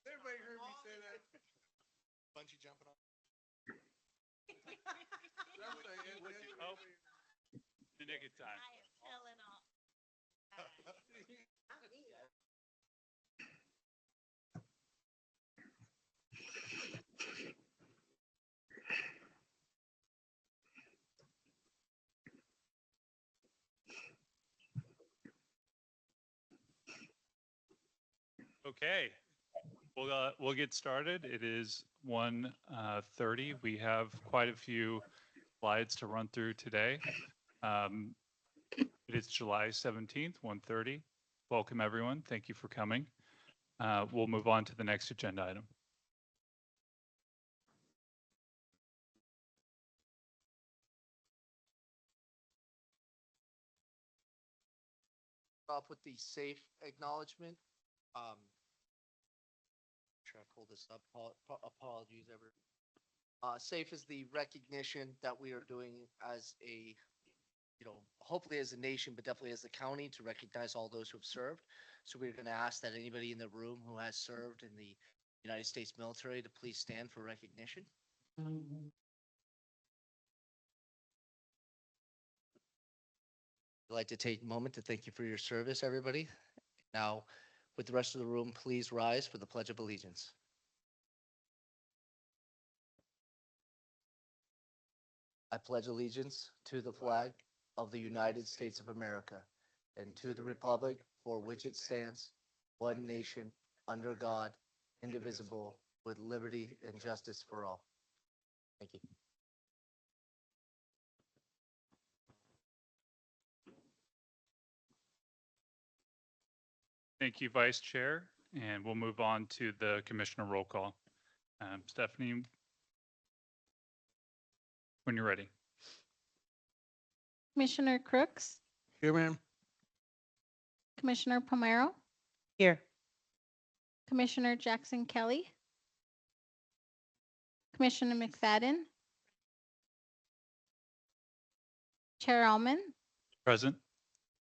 Everybody heard me say that. Bungee jumping off. Oh, the nick of time. Okay, we'll get started. It is 1:30. We have quite a few slides to run through today. It is July 17th, 1:30. Welcome, everyone. Thank you for coming. We'll move on to the next agenda item. Off with the safe acknowledgement. Try to pull this up. Apologies, everyone. Safe is the recognition that we are doing as a, hopefully as a nation, but definitely as a county to recognize all those who have served. So we're going to ask that anybody in the room who has served in the United States military to please stand for recognition. I'd like to take a moment to thank you for your service, everybody. Now, with the rest of the room, please rise for the Pledge of Allegiance. I pledge allegiance to the flag of the United States of America and to the republic for which it stands, one nation, under God, indivisible, with liberty and justice for all. Thank you. Thank you, Vice Chair, and we'll move on to the Commissioner roll call. Stephanie, when you're ready. Commissioner Crooks, Here, ma'am. Commissioner Pomero, Here. Commissioner Jackson Kelly, Commissioner McFadden, Chair Alman, Present.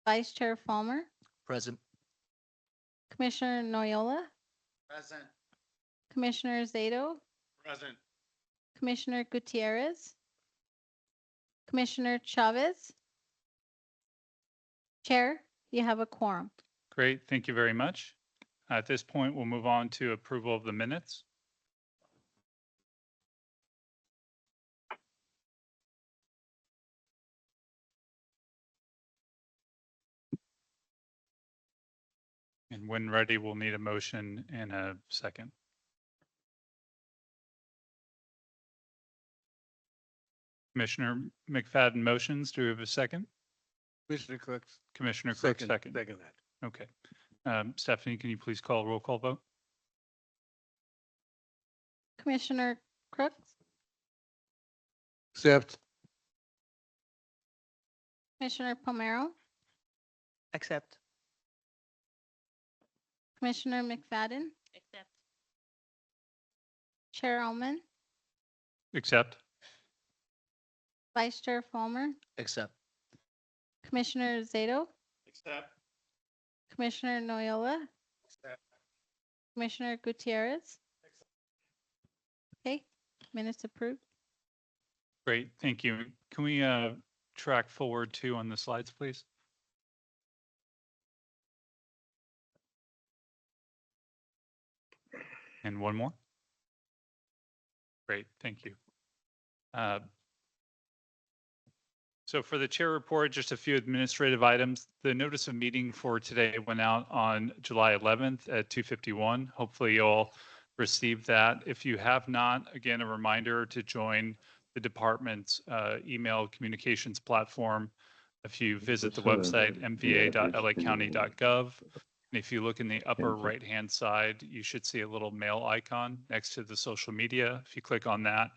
Vice Chair Falmer, Present. Commissioner Noyola, Present. Commissioner Zato, Present. Commissioner Gutierrez, Commissioner Chavez. Chair, you have a quorum. Great, thank you very much. At this point, we'll move on to approval of the minutes. And when ready, we'll need a motion and a second. Commissioner McFadden motions. Do we have a second? Commissioner Crooks. Commissioner Crooks, second. Second that. Okay. Stephanie, can you please call a roll call vote? Commissioner Crooks, Accept. Commissioner Pomero, Accept. Commissioner McFadden, Accept. Chair Alman, Accept. Vice Chair Falmer, Accept. Commissioner Zato, Accept. Commissioner Noyola, Accept. Commissioner Gutierrez. Okay, minutes approved. Great, thank you. Can we track forward too on the slides, please? And one more. Great, thank you. So for the chair report, just a few administrative items. The notice of meeting for today went out on July 11th at 2:51. Hopefully you'll receive that. If you have not, again, a reminder to join the department's email communications platform. If you visit the website, mva.lacounty.gov, and if you look in the upper right-hand side, you should see a little mail icon next to the social media. If you click on that,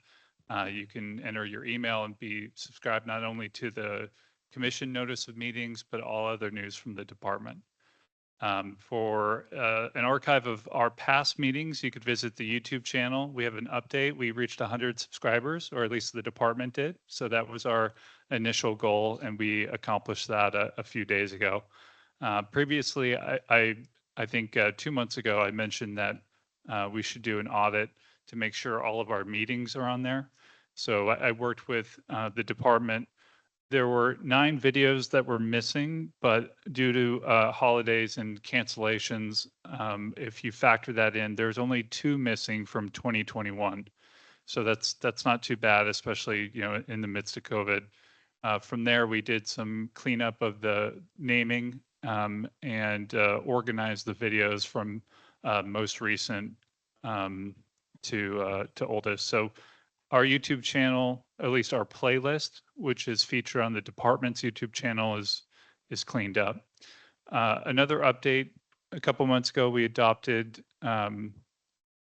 you can enter your email and be subscribed not only to the commission notice of meetings, but all other news from the department. For an archive of our past meetings, you could visit the YouTube channel. We have an update. We reached 100 subscribers, or at least the department did. So that was our initial goal, and we accomplished that a few days ago. Previously, I I think 2 months ago, I mentioned that we should do an audit to make sure all of our meetings are on there. So I worked with the department. There were 9 videos that were missing, but due to holidays and cancellations, if you factor that in, there's only 2 missing from 2021. So that's not too bad, especially, in the midst of COVID. From there, we did some cleanup of the naming and organized the videos from most recent to oldest. So our YouTube channel, at least our playlist, which is featured on the department's YouTube channel, is cleaned up. Another update: a couple months ago, we adopted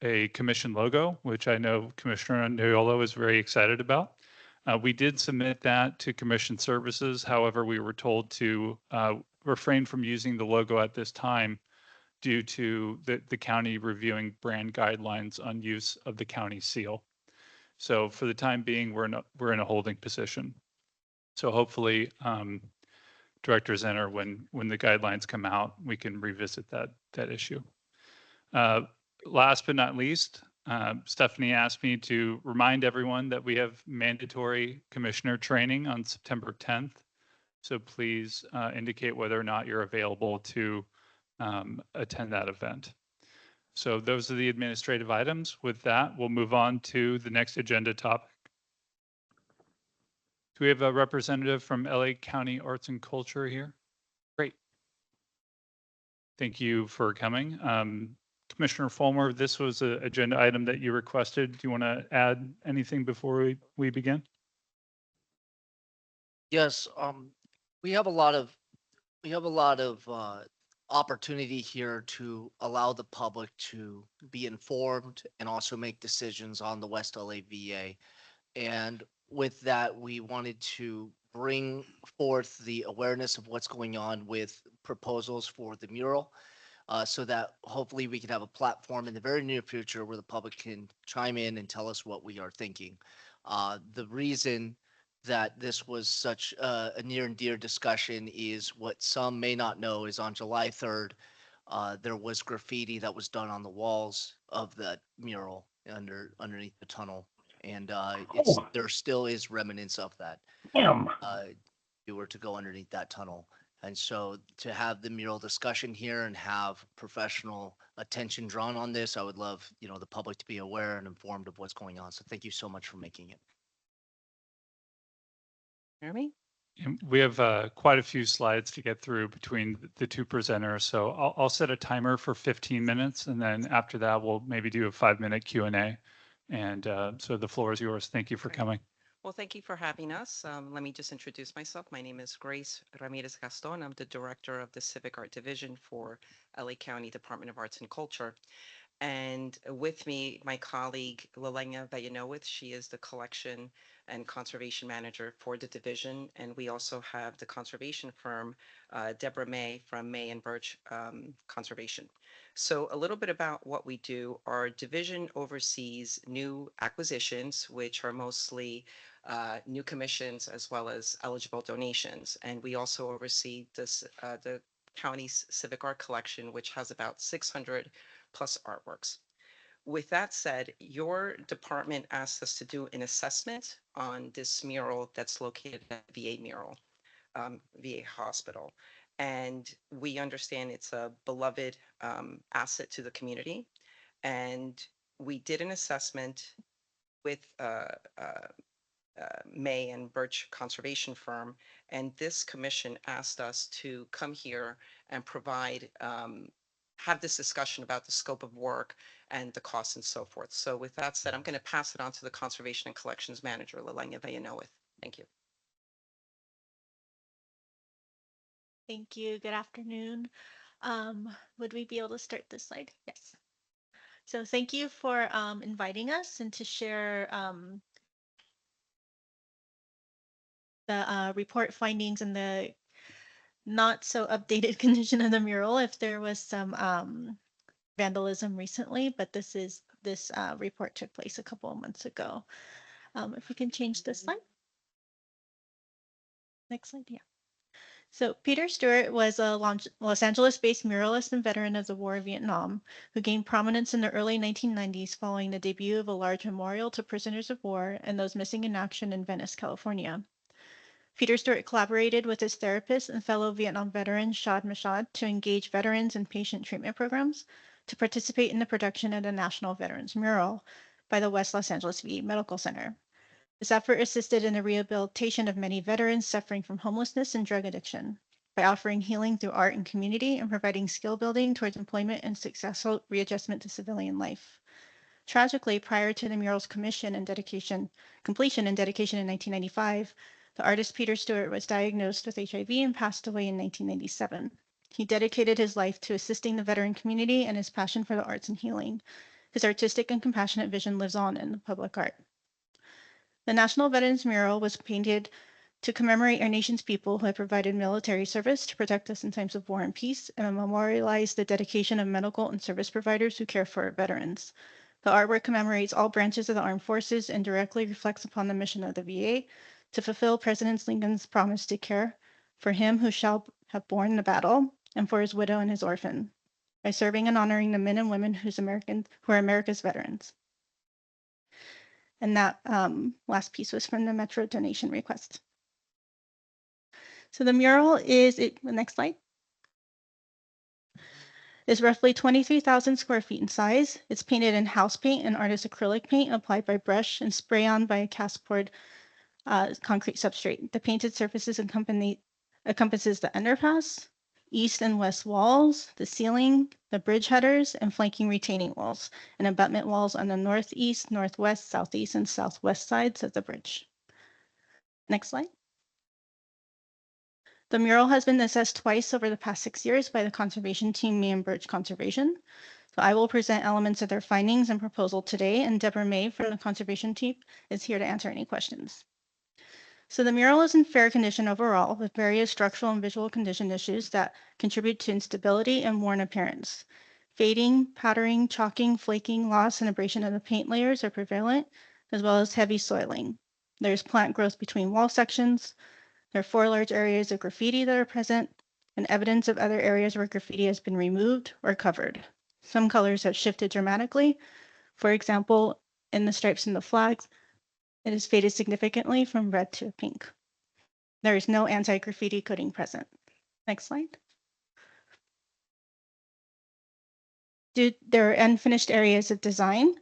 a commission logo, which I know Commissioner Noyola is very excited about. We did submit that to Commission Services. However, we were told to refrain from using the logo at this time due to the county reviewing brand guidelines on use of the county seal. So for the time being, we're in a holding position. So hopefully, Director Zenner, when the guidelines come out, we can revisit that issue. Last but not least, Stephanie asked me to remind everyone that we have mandatory commissioner training on September 10th. So please indicate whether or not you're available to attend that event. So those are the administrative items. With that, we'll move on to the next agenda topic. Do we have a representative from LA County Arts and Culture here? Great. Thank you for coming. Commissioner Fulmer, this was an agenda item that you requested. Do you want to add anything before we begin? Yes, we have a lot of opportunity here to allow the public to be informed and also make decisions on the West LA VA. And with that, we wanted to bring forth the awareness of what's going on with proposals for the mural, so that hopefully we can have a platform in the very near future where the public can chime in and tell us what we are thinking. The reason that this was such a near and dear discussion is what some may not know is on July 3rd, there was graffiti that was done on the walls of the mural underneath the tunnel. And there still is remnants of that. If you were to go underneath that tunnel. And so to have the mural discussion here and have professional attention drawn on this, I would love, the public to be aware and informed of what's going on. So thank you so much for making it. Jeremy? And we have quite a few slides to get through between the 2 presenters. So I'll set a timer for 15 minutes, and then after that, we'll maybe do a 5-minute Q&A. And so the floor is yours. Thank you for coming. Well, thank you for having us. Let me just introduce myself. My name is Grace Ramirez Gaston. I'm the director of the Civic Art Division for LA County Department of Arts and Culture. And with me, my colleague, Lelena Villanowitz. She is the collection and conservation manager for the division. And we also have the conservation firm, Deborah May from May and Birch Conservation. So a little bit about what we do. Our division oversees new acquisitions, which are mostly new commissions as well as eligible donations. And we also oversee the county's civic art collection, which has about 600 plus artworks. With that said, your department asked us to do an assessment on this mural that's located at VA VA Hospital. And we understand it's a beloved asset to the community. And we did an assessment with May and Birch Conservation Firm. And this commission asked us to come here and provide have this discussion about the scope of work and the costs and so forth. So with that said, I'm going to pass it on to the Conservation and Collections Manager, Lelena Villanowitz. Thank you. Thank you. Good afternoon. Would we be able to start this slide? Yes. So thank you for inviting us and to share the report findings and the not so updated condition of the mural if there was some vandalism recently, but this report took place a couple of months ago. If we can change this slide. Next slide, yeah. So Peter Stewart was a Los Angeles-based muralist and veteran of the War of Vietnam who gained prominence in the early 1990s following the debut of a large memorial to prisoners of war and those missing in action in Venice, California. Peter Stewart collaborated with his therapist and fellow Vietnam veteran Shad Mashad to engage veterans in patient treatment programs to participate in the production of the National Veterans Mural by the West Los Angeles VA Medical Center. This effort assisted in the rehabilitation of many veterans suffering from homelessness and drug addiction by offering healing through art and community and providing skill building towards employment and successful readjustment to civilian life. Tragically, prior to the mural's completion and dedication in 1995, the artist Peter Stewart was diagnosed with HIV and passed away in 1997. He dedicated his life to assisting the veteran community, and his passion for the arts and healing. His artistic and compassionate vision lives on in the public art. The National Veterans Mural was painted to commemorate our nation's people who have provided military service to protect us in times of war and peace, and memorialize the dedication of medical and service providers who care for our veterans. The artwork commemorates all branches of the armed forces and directly reflects upon the mission of the VA to fulfill President Lincoln's promise to care for him who shall have borne the battle and for his widow and his orphan, by serving and honoring the men and women who are America's veterans. And that last piece was from the Metro donation request. So the mural the next slide, is roughly 23,000 square feet in size. It's painted in house paint and artist acrylic paint applied by brush and spray on by a cast poured concrete substrate. The painted surfaces encompasses the underpass, east and west walls, the ceiling, the bridge headers, and flanking retaining walls, and abutment walls on the northeast, northwest, southeast, and southwest sides of the bridge. Next slide. The mural has been assessed twice over the past 6 years by the conservation team, May and Birch Conservation. So I will present elements of their findings and proposal today, and Deborah May from the conservation team is here to answer any questions. So the mural is in fair condition overall, with various structural and visual condition issues that contribute to instability and worn appearance. Fading, powdering, chalking, flaking, loss, and abrasion of the paint layers are prevalent, as well as heavy soiling. There's plant growth between wall sections. There are 4 large areas of graffiti that are present, and evidence of other areas where graffiti has been removed or covered. Some colors have shifted dramatically. For example, in the stripes and the flags, it has faded significantly from red to pink. There is no anti-graffiti coating present. Next slide. There are unfinished areas of design,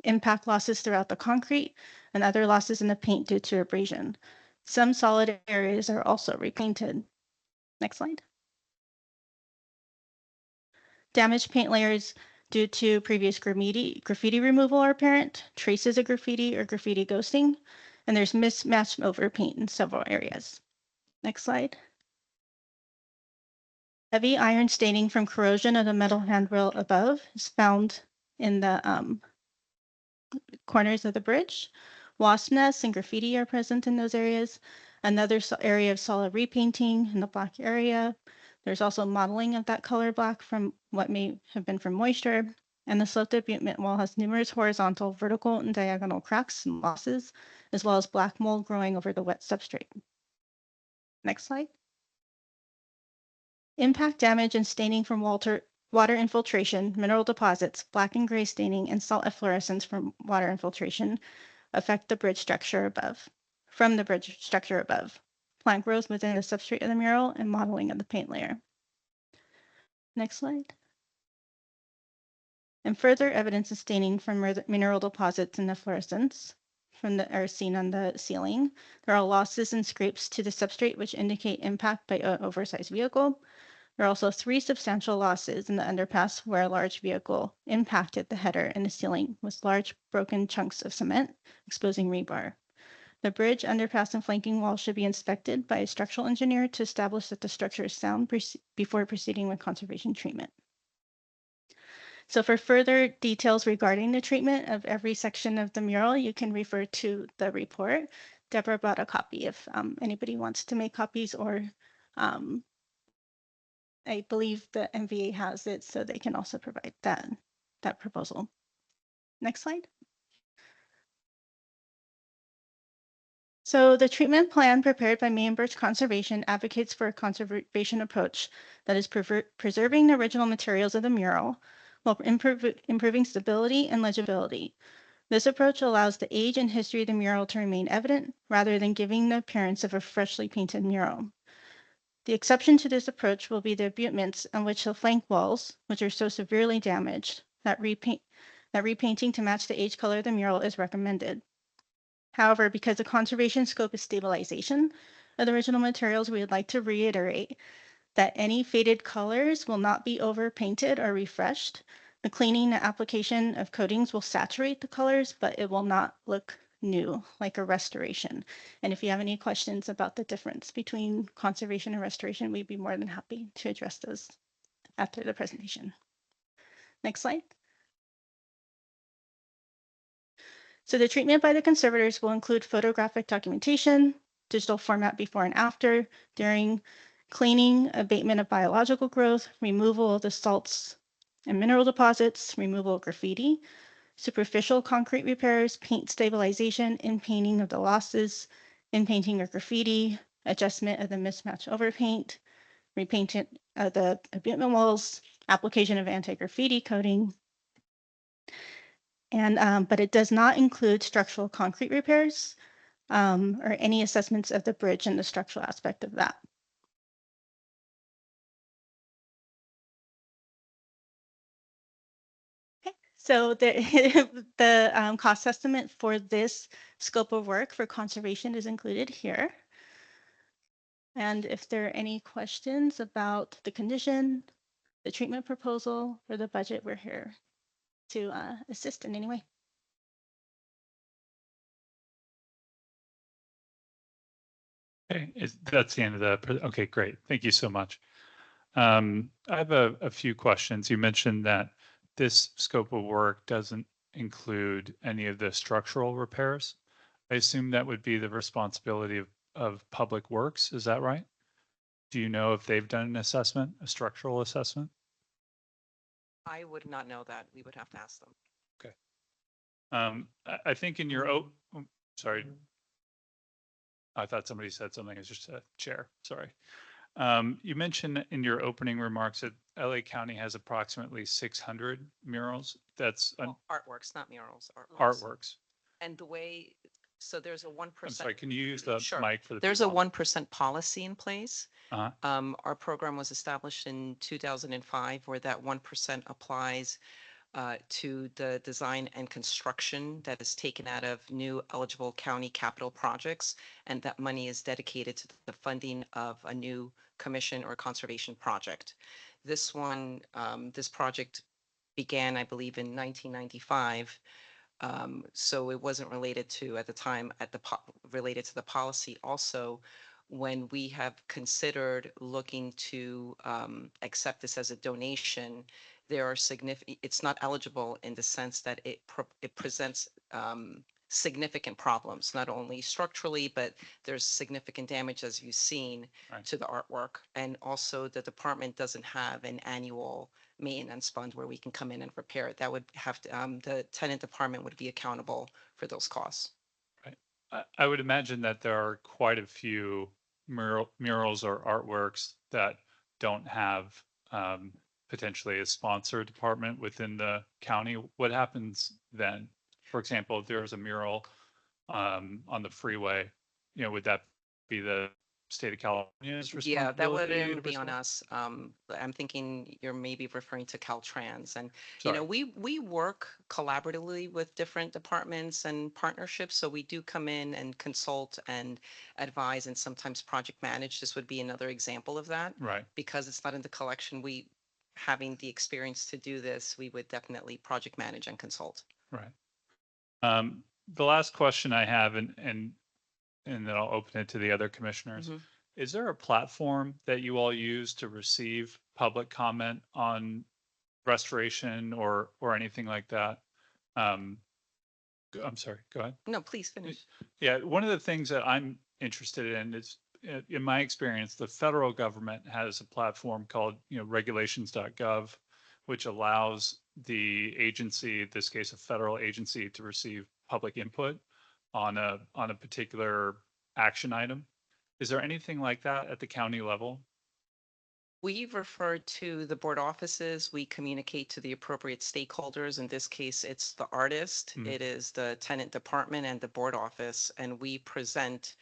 impact losses throughout the concrete, and other losses in the paint due to abrasion. Some solid areas are also repainted. Next slide. Damaged paint layers due to previous graffiti removal are apparent, traces of graffiti or graffiti ghosting, and there's mismatched overpaint in several areas. Next slide. Heavy iron staining from corrosion of the metal handrail above is found in the corners of the bridge. Wasp nests and graffiti are present in those areas. Another area of solid repainting in the black area. There's also modeling of that color black from what may have been from moisture. And the sloped abutment wall has numerous horizontal, vertical, and diagonal cracks and losses, as well as black mold growing over the wet substrate. Next slide. Impact damage and staining from water infiltration, mineral deposits, black and gray staining, and salt efflorescence from water infiltration affect the bridge structure above. From the bridge structure above, plant growth within the substrate of the mural, and modeling of the paint layer. Next slide. And further evidence of staining from mineral deposits and efflorescence are seen on the ceiling. There are losses and scrapes to the substrate which indicate impact by an oversized vehicle. There are also 3 substantial losses in the underpass where a large vehicle impacted the header and the ceiling with large broken chunks of cement, exposing rebar. The bridge, underpass, and flanking wall should be inspected by a structural engineer to establish that the structure is sound before proceeding with conservation treatment. So for further details regarding the treatment of every section of the mural, you can refer to the report. Deborah brought a copy if anybody wants to make copies, or I believe the MVA has it, so they can also provide that proposal. Next slide. So the treatment plan prepared by May and Birch Conservation advocates for a conservation approach that is preserving the original materials of the mural while improving stability and legibility. This approach allows the age and history of the mural to remain evident rather than giving the appearance of a freshly painted mural. The exception to this approach will be the abutments on which the flank walls, which are so severely damaged that repainting to match the age color of the mural is recommended. However, because the conservation scope is stabilization of the original materials, we would like to reiterate that any faded colors will not be overpainted or refreshed. The cleaning and application of coatings will saturate the colors, but it will not look new, like a restoration. And if you have any questions about the difference between conservation and restoration, we'd be more than happy to address those after the presentation. Next slide. So the treatment by the conservators will include photographic documentation, digital format before and after, during cleaning, abatement of biological growth, removal of the salts and mineral deposits, removal of graffiti, superficial concrete repairs, paint stabilization, in-painting of the losses, in-painting of graffiti, adjustment of the mismatch overpaint, repainting of the abutment walls, application of anti-graffiti coating, and but it does not include structural concrete repairs or any assessments of the bridge and the structural aspect of that. Okay, so the cost estimate for this scope of work for conservation is included here. And if there are any questions about the condition, the treatment proposal, or the budget, we're here to assist in any way. Okay, that's the end of the, okay, great. Thank you so much. I have a few questions. You mentioned that this scope of work doesn't include any of the structural repairs. I assume that would be the responsibility of Public Works. Is that right? Do you know if they've done an assessment, a structural assessment? I would not know that. We would have to ask them. I think in your, sorry. I thought somebody said something. It's just a chair. Sorry. You mentioned in your opening remarks that LA County has approximately 600 murals. That's Well, artworks, not murals, artworks. artworks. And the way, so there's a 1%. I'm sorry, can you use the Sure. mic for the There's a people? 1% policy in place. Uh-huh. Our program was established in 2005, where that 1% applies to the design and construction that is taken out of new eligible county capital projects. And that money is dedicated to the funding of a new commission or conservation project. This one, this project began, I believe, in 1995. So it wasn't related to, at the time, related to the policy. Also, when we have considered looking to accept this as a donation, there are it's not eligible in the sense that it presents significant problems, not only structurally, but there's significant damage, as you've seen, Right. to the artwork. And also the department doesn't have an annual maintenance fund where we can come in and repair it. That would have to, the tenant department would be accountable for those costs. I would imagine that there are quite a few murals or artworks that don't have potentially a sponsor department within the county. What happens then? For example, if there's a mural on the freeway, would that be the state of California's responsibility? Yeah, that to wouldn't be on respond? us. I'm thinking you're maybe referring to Caltrans. And, Sorry. we work collaboratively with different departments and partnerships. So we do come in and consult and advise and sometimes project manage. This would be another example of that. Right. Because it's not in the collection, having the experience to do this, we would definitely project manage and consult. Right. The last question I have, and then I'll open it to the other commissioners. Mhm. Is there a platform that you all use to receive public comment on restoration or anything like that? I'm sorry, go ahead. No, please finish. Yeah, one of the things that I'm interested in is, in my experience, the federal government has a platform called, regulations.gov, which allows the agency, in this case, a federal agency, to receive public input on a particular action item. Is there anything like that at the county level? We refer to the board offices. We communicate to the appropriate stakeholders. In this case, it's the artist, Mhm. it is the tenant department and the board office, and we present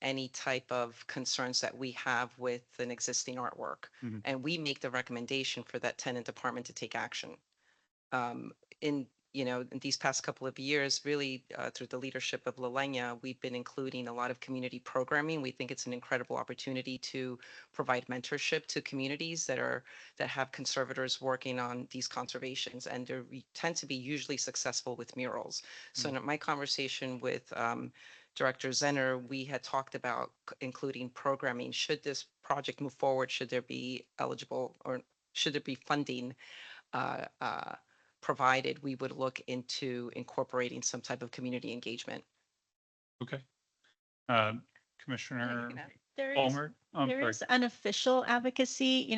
any type of concerns that we have with an existing artwork. Mhm. And we make the recommendation for that tenant department to take action. In, in these past couple of years, really through the leadership of Lalena, we've been including a lot of community programming. We think it's an incredible opportunity to provide mentorship to communities that have conservators working on these conservations, and they tend to be usually successful with murals. So in my conversation with Director Zenner, we had talked about including programming. Should this project move forward, should there be eligible or should there be funding uh, uh, provided, we would look into incorporating some type of community engagement. Okay. Commissioner There is, Palmer? I'm there sorry. is unofficial advocacy,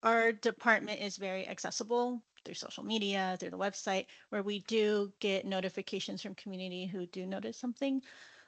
our department is very accessible through social media, through the website, where we do get notifications from community who do notice something.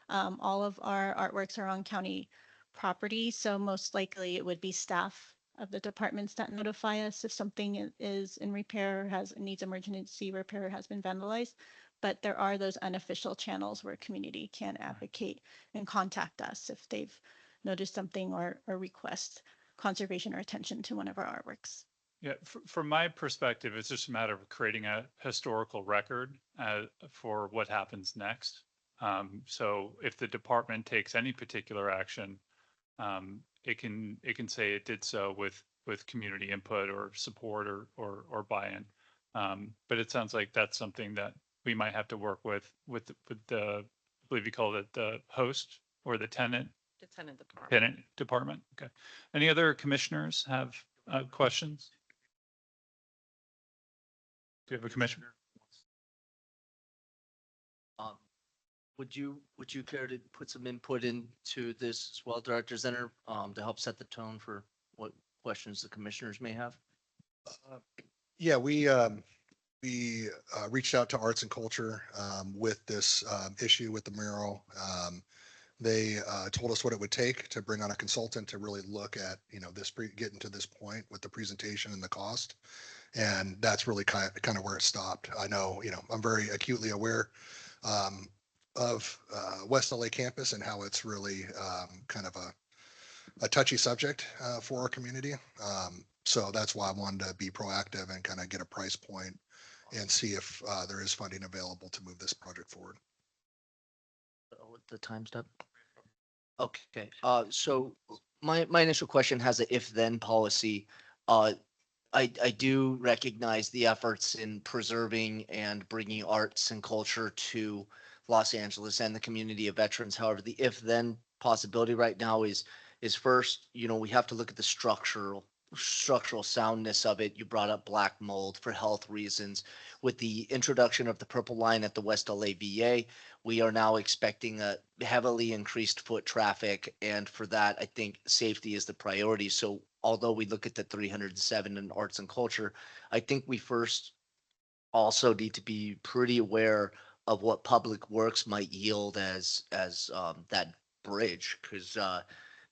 All of our artworks are on county property, so most likely it would be staff of the departments that notify us if something is in repair, needs emergency repair, or has been vandalized. But there are those unofficial channels where community can advocate and contact us if they've noticed something or request conservation or attention to one of our artworks. Yeah, from my perspective, it's just a matter of creating a historical record for what happens next. So if the department takes any particular action, it can say it did so with community input or support or buy-in. But it sounds like that's something that we might have to work with the, I believe you called it the host or the tenant The tenant department. Okay. Any other commissioners have questions? Do you have a commissioner? Would you care to put some input into this as well, Director Zenner, to help set the tone for what questions the commissioners may have? Yeah, we reached out to Arts and Culture with this issue with the mural. They told us what it would take to bring on a consultant to really look at, getting to this point with the presentation and the cost. And that's really kind of where it stopped. I know, I'm very acutely aware of West LA campus and how it's really kind of a touchy subject for our community. So that's why I wanted to be proactive and kind of get a price point and see if there is funding available to move this project forward. The time's up. Okay, so my initial question has a if-then policy. I do recognize the efforts in preserving and bringing arts and culture to Los Angeles and the community of veterans. However, the if-then possibility right now is first, we have to look at the structural soundness of it. You brought up black mold for health reasons. With the introduction of the purple line at the West LA VA, we are now expecting a heavily increased foot traffic. And for that, I think safety is the priority. So although we look at the 307 in arts and culture, I think we first also need to be pretty aware of what public works might yield as that bridge, because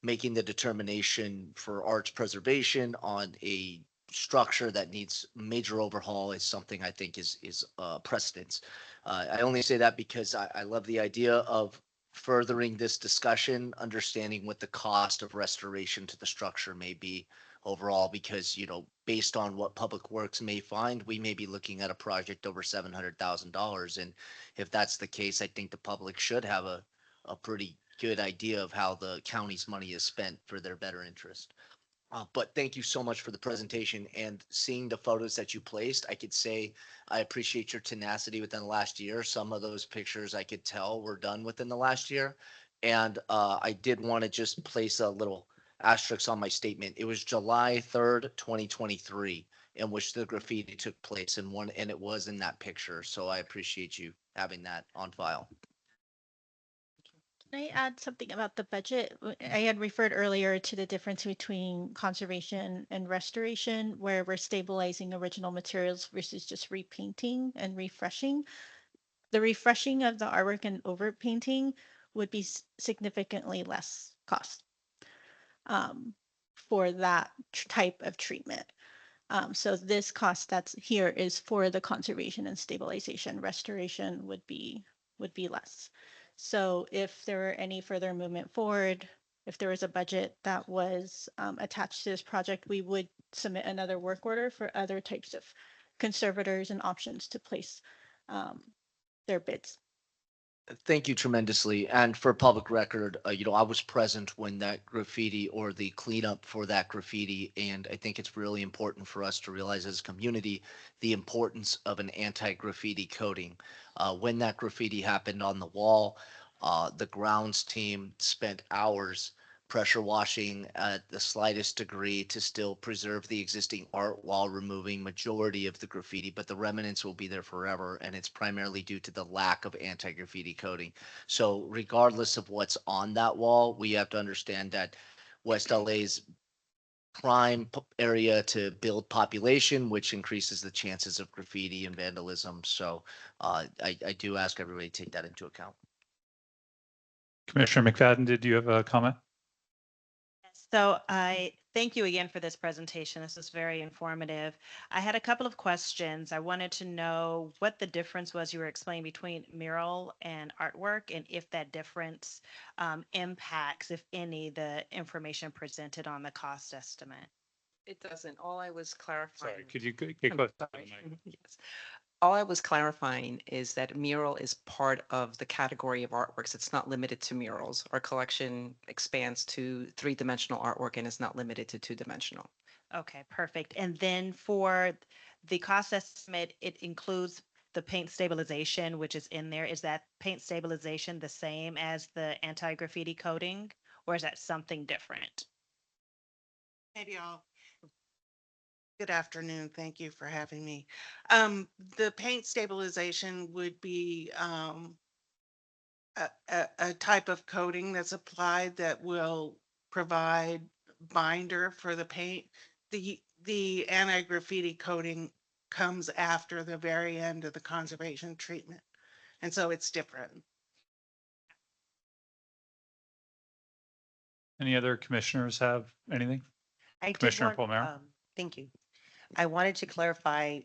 making the determination for arts preservation on a structure that needs major overhaul is something I think is precedence. I only say that because I love the idea of furthering this discussion, understanding what the cost of restoration to the structure may be overall, because, based on what Public Works may find, we may be looking at a project over $700,000. And if that's the case, I think the public should have a pretty good idea of how the county's money is spent for their better interest. But thank you so much for the presentation, and seeing the photos that you placed. I could say I appreciate your tenacity within the last year. Some of those pictures I could tell were done within the last year. And I did want to just place a little asterisk on my statement. It was July 3rd, 2023, in which the graffiti took place, and it was in that picture. So I appreciate you having that on file. Can I add something about the budget? I had referred earlier to the difference between conservation and restoration, where we're stabilizing original materials versus just repainting and refreshing. The refreshing of the artwork and overpainting would be significantly less cost for that type of treatment. So this cost that's here is for the conservation and stabilization. Restoration would be less. So if there were any further movement forward, if there was a budget that was attached to this project, we would submit another work order for other types of conservators and options to place their bids. Thank you tremendously. And for public record, I was present when that graffiti or the cleanup for that graffiti. And I think it's really important for us to realize as a community the importance of an anti-graffiti coating. When that graffiti happened on the wall, the grounds team spent hours pressure washing at the slightest degree to still preserve the existing art while removing majority of the graffiti, but the remnants will be there forever, and it's primarily due to the lack of anti-graffiti coating. So regardless of what's on that wall, we have to understand that West LA's prime area to build population, which increases the chances of graffiti and vandalism. So I do ask everybody to take that into account. Commissioner McFadden, did you have a comment? So I thank you again for this presentation. This is very informative. I had a couple of questions. I wanted to know what the difference was you were explaining between mural and artwork, and if that difference impacts, if any, the information presented on the cost estimate. It doesn't. All I was clarifying. Sorry, could you get I'm close to the sorry. mic? Yes. All I was clarifying is that mural is part of the category of artworks. It's not limited to murals. Our collection expands to three-dimensional artwork and is not limited to two-dimensional. Okay, perfect. And then for the cost estimate, it includes the paint stabilization, which is in there. Is that paint stabilization the same as the anti-graffiti coating, or is that something different? Maybe I'll. Good afternoon. Thank you for having me. The paint stabilization would be a type of coating that's applied that will provide binder for the paint. The anti-graffiti coating comes after the very end of the conservation treatment. And so it's different. Any other commissioners have anything? I did Commissioner want, Palmero? thank you. I wanted to clarify,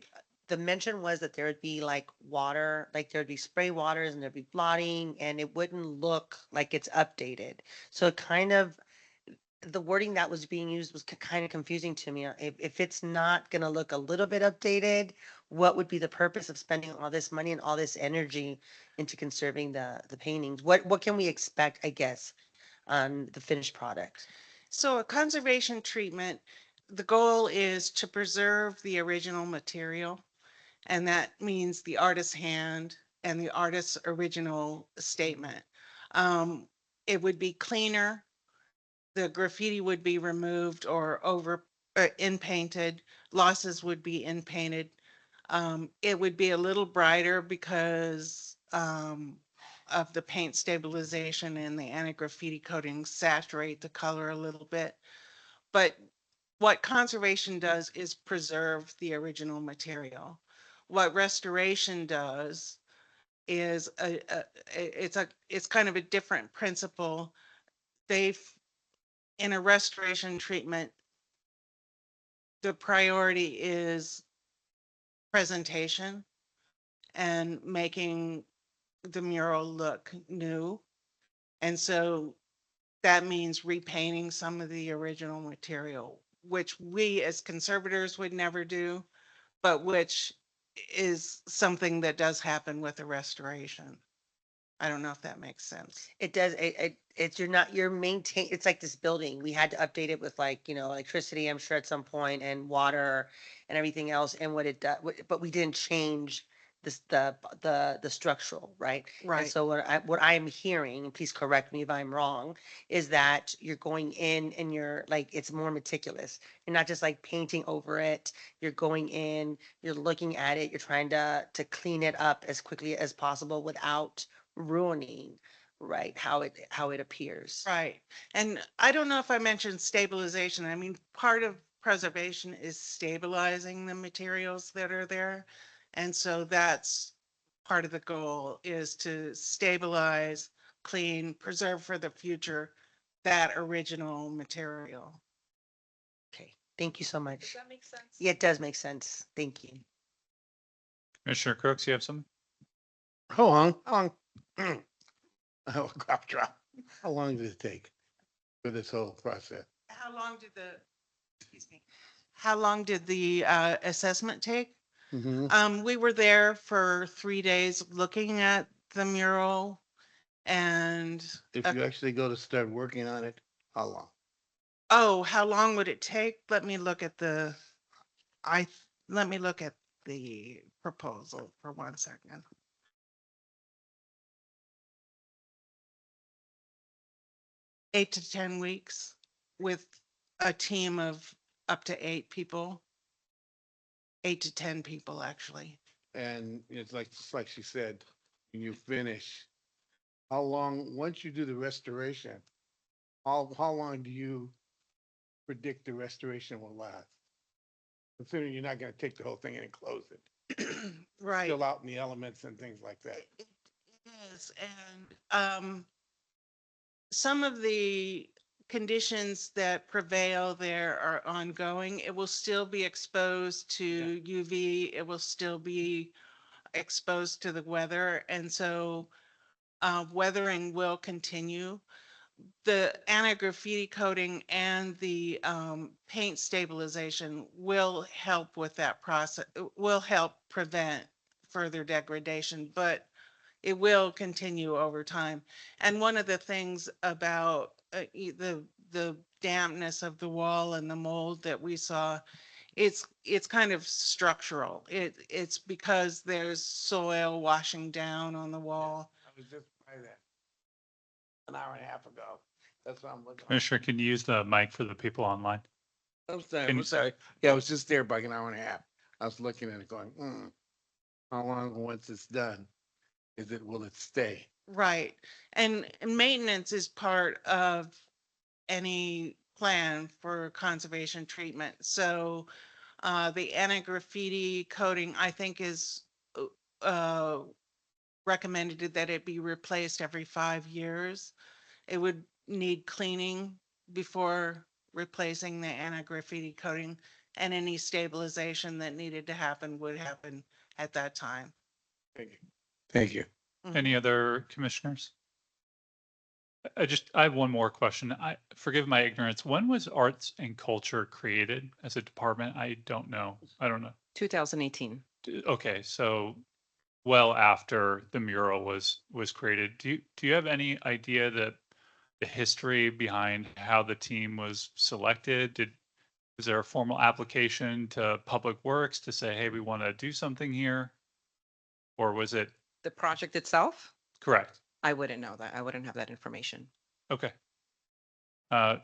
the mention was that there would be like water, like there'd be spray waters and there'd be blotting and it wouldn't look like it's updated. So it kind of, the wording that was being used was kind of confusing to me. If it's not gonna look a little bit updated, what would be the purpose of spending all this money and all this energy into conserving the paintings? What can we expect, I guess, on the finished product? So a conservation treatment, the goal is to preserve the original material. And that means the artist's hand and the artist's original statement. It would be cleaner. The graffiti would be removed or in painted. Losses would be in painted. It would be a little brighter because of the paint stabilization and the anti-graffiti coating saturate the color a little bit. But what conservation does is preserve the original material. What restoration does is it's kind of a different principle. In a restoration treatment, the priority is presentation and making the mural look new. And so that means repainting some of the original material, which we as conservators would never do, but which is something that does happen with a restoration. I don't know if that makes sense. It does, you're maintain, it's like this building, we had to update it with like, electricity, I'm sure at some point, and water and everything else, and what it does, but we didn't change this, the structural, right? And Right. so what I'm hearing, and please correct me if I'm wrong, is that you're going in and you're like, it's more meticulous. You're not just like painting over it, you're going in, you're looking at it, you're trying to clean it up as quickly as possible without ruining, right, how it appears. Right. And I don't know if I mentioned stabilization. I mean, part of preservation is stabilizing the materials that are there. And so that's part of the goal, is to stabilize clean, preserve for the future that original material. Okay, thank you so much. that make sense? Yeah, it does make sense. Thank you. Commissioner Crooks, you have something? How long? Oh, cough drop. How long did it take for this whole process? How long did how long did the assessment take? Mhm. We were there for 3 days looking at the mural and, If you actually go to start working on it, how long? oh, how long would it take? Let me look at the, let me look at the proposal for 1 second. Eight to 10 weeks with a team of up to 8 people. 8 to 10 people, actually. And it's like, just like she said, when you finish, how long, once you do the restoration, how long do you predict the restoration will last? Considering you're not gonna take the whole thing in and close it, Right. fill out in the elements and things like that. It is, and some of the conditions that prevail there are ongoing. It will still be exposed to UV. It will still be exposed to the weather, and so weathering will continue. The anti-graffiti coating and the paint stabilization will help with that process, will help prevent further degradation, but it will continue over time. And one of the things about the dampness of the wall and the mold that we saw, it's kind of structural. It's because there's soil washing down on the wall. I was just by that an hour and a half ago. That's what I'm looking. Commissioner, can you use the mic for the people online? I'm sorry, Can- I'm sorry. Yeah, I was just there by an hour and a half. I was looking at it going, how long once it's done? Will it stay? Right. And maintenance is part of any plan for conservation treatment. So the anti-graffiti coating, I think, is uh, recommended that it be replaced every 5 years. It would need cleaning before replacing the anti-graffiti coating, and any stabilization that needed to happen would happen at that time. Thank you. Thank you. Any other commissioners? I have one more question. Forgive my ignorance. When was arts and culture created as a department? I don't know. 2018. Okay, so well after the mural was created. Do you have any idea that the history behind how the team was selected? Was there a formal application to Public Works to say, hey, we want to do something here? Or was it The project itself, correct? I wouldn't know that. I wouldn't have that information. Okay.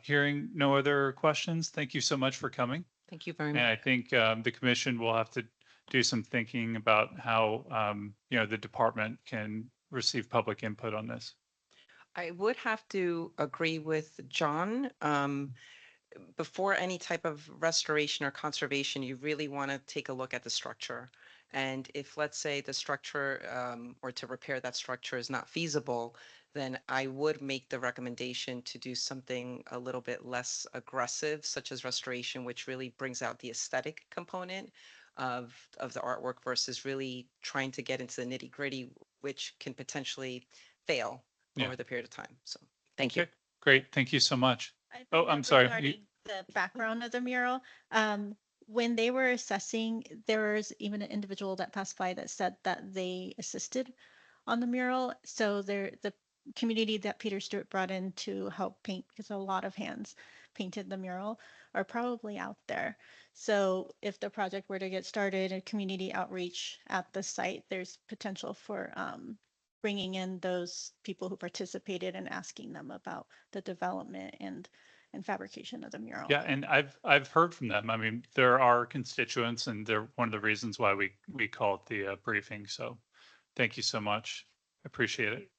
Hearing no other questions, thank you so much for coming. Thank you very And much. I think the commission will have to do some thinking about how, the department can receive public input on this. I would have to agree with John. Before any type of restoration or conservation, you really want to take a look at the structure. And if, let's say, the structure or to repair that structure is not feasible, then I would make the recommendation to do something a little bit less aggressive, such as restoration, which really brings out the aesthetic component of the artwork versus really trying to get into the nitty gritty, which can potentially fail Yeah. over the period of time. So, thank you. Okay, great. Thank you so much. I Oh, think I'm that sorry, regarding The background of the mural, when they were assessing, there was even an individual that passed by that said that they assisted on the mural. So the community that Peter Stewart brought in to help paint, because a lot of hands painted the mural, are probably out there. So if the project were to get started and community outreach at the site, there's potential for bringing in those people who participated and asking them about the development and fabrication of the mural. Yeah, and I've heard from them. I mean, there are constituents, and they're one of the reasons why we call it the briefing. So, thank you so much. Appreciate it.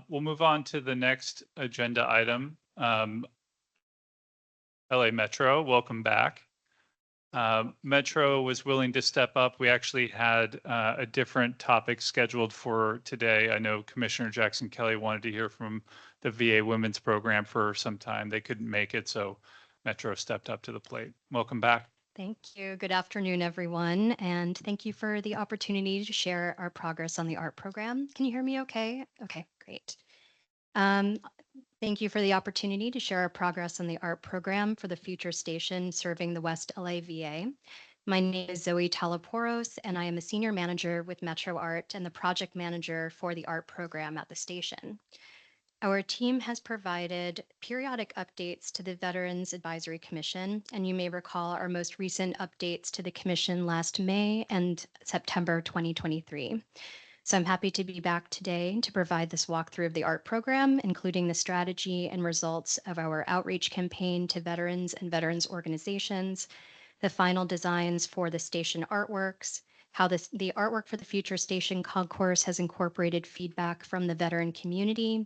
We'll move on to the next agenda item. LA Metro, welcome back. Metro was willing to step up. We actually had a different topic scheduled for today. I know Commissioner Jackson Kelly wanted to hear from the VA Women's Program for some time. They couldn't make it, so Metro stepped up to the plate. Welcome back. Thank you. Good afternoon, everyone, and thank you for the opportunity to share our progress on the art program. Can you hear me okay? Okay, great. Thank you for the opportunity to share our progress on the art program for the future station serving the West LA VA. My name is Zoe Talaporos, and I am a senior manager with Metro Art and the project manager for the art program at the station. Our team has provided periodic updates to the Veterans Advisory Commission, and you may recall our most recent updates to the commission last May and September 2023. So I'm happy to be back today to provide this walkthrough of the art program, including the strategy and results of our outreach campaign to veterans and veterans organizations, the final designs for the station artworks, how the artwork for the future station concourse has incorporated feedback from the veteran community,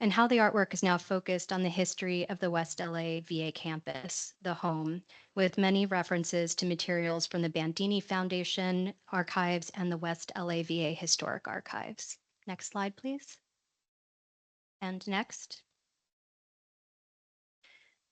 and how the artwork is now focused on the history of the West LA VA campus, the home, with many references to materials from the Bandini Foundation archives and the West LA VA Historic Archives. Next slide, please. And next.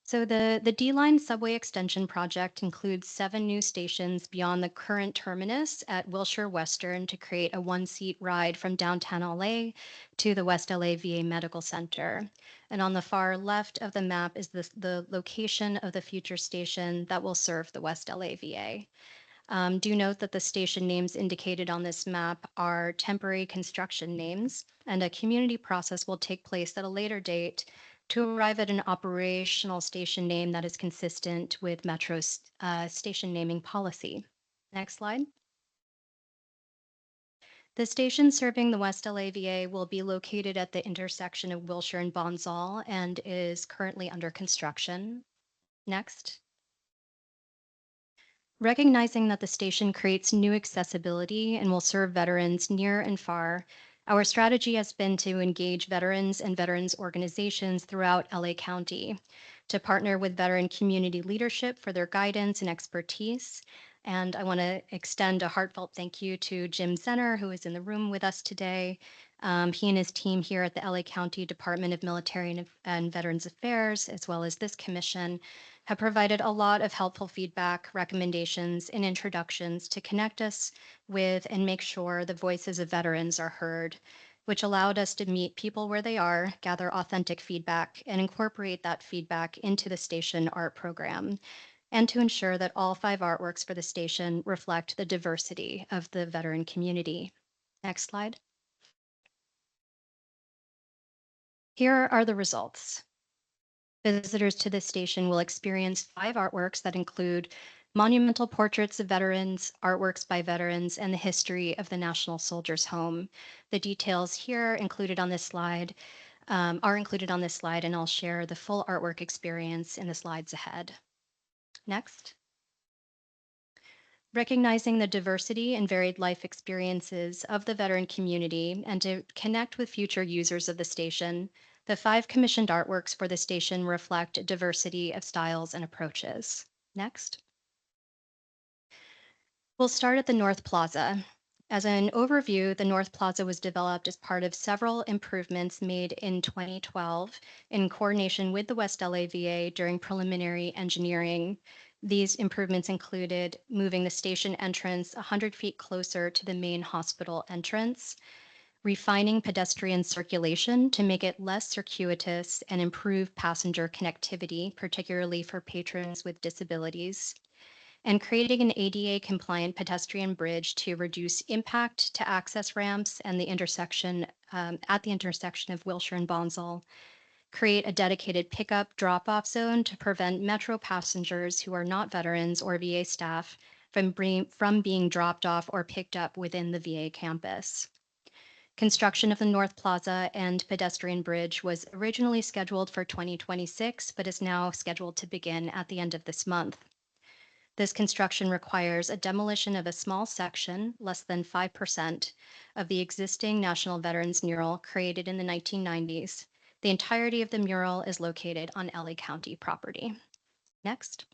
So the D-Line subway extension project includes 7 new stations beyond the current terminus at Wilshire Western to create a 1-seat ride from downtown LA to the West LA VA Medical Center. And on the far left of the map is the location of the future station that will serve the West LA VA. Do note that the station names indicated on this map are temporary construction names, and a community process will take place at a later date to arrive at an operational station name that is consistent with Metro's station naming policy. Next slide. The station serving the West LA VA will be located at the intersection of Wilshire and Bonsall and is currently under construction. Next. Recognizing that the station creates new accessibility and will serve veterans near and far, our strategy has been to engage veterans and veterans organizations throughout LA County, to partner with veteran community leadership for their guidance and expertise. And I want to extend a heartfelt thank you to Jim Zenner, who is in the room with us today. He and his team here at the LA County Department of Military and Veterans Affairs, as well as this commission, have provided a lot of helpful feedback, recommendations, and introductions to connect us with and make sure the voices of veterans are heard, which allowed us to meet people where they are, gather authentic feedback, and incorporate that feedback into the station art program, and to ensure that all 5 artworks for the station reflect the diversity of the veteran community. Next slide. Here are the results. Visitors to this station will experience 5 artworks that include monumental portraits of veterans, artworks by veterans, and the history of the National Soldiers Home. The details here included on this slide are included on this slide, and I'll share the full artwork experience in the slides ahead. Next. Recognizing the diversity and varied life experiences of the veteran community and to connect with future users of the station, the 5 commissioned artworks for the station reflect a diversity of styles and approaches. Next. We'll start at the North Plaza. As an overview, the North Plaza was developed as part of several improvements made in 2012 in coordination with the West LA VA during preliminary engineering. These improvements included moving the station entrance 100 feet closer to the main hospital entrance, refining pedestrian circulation to make it less circuitous and improve passenger connectivity, particularly for patrons with disabilities, and creating an ADA-compliant pedestrian bridge to reduce impact to access ramps and the intersection at the intersection of Wilshire and Bonsall, create a dedicated pickup drop-off zone to prevent Metro passengers who are not veterans or VA staff from being dropped off or picked up within the VA campus. Construction of the North Plaza and pedestrian bridge was originally scheduled for 2026, but is now scheduled to begin at the end of this month. This construction requires a demolition of a small section, less than 5%, of the existing National Veterans mural created in the 1990s. The entirety of the mural is located on LA County property. Next.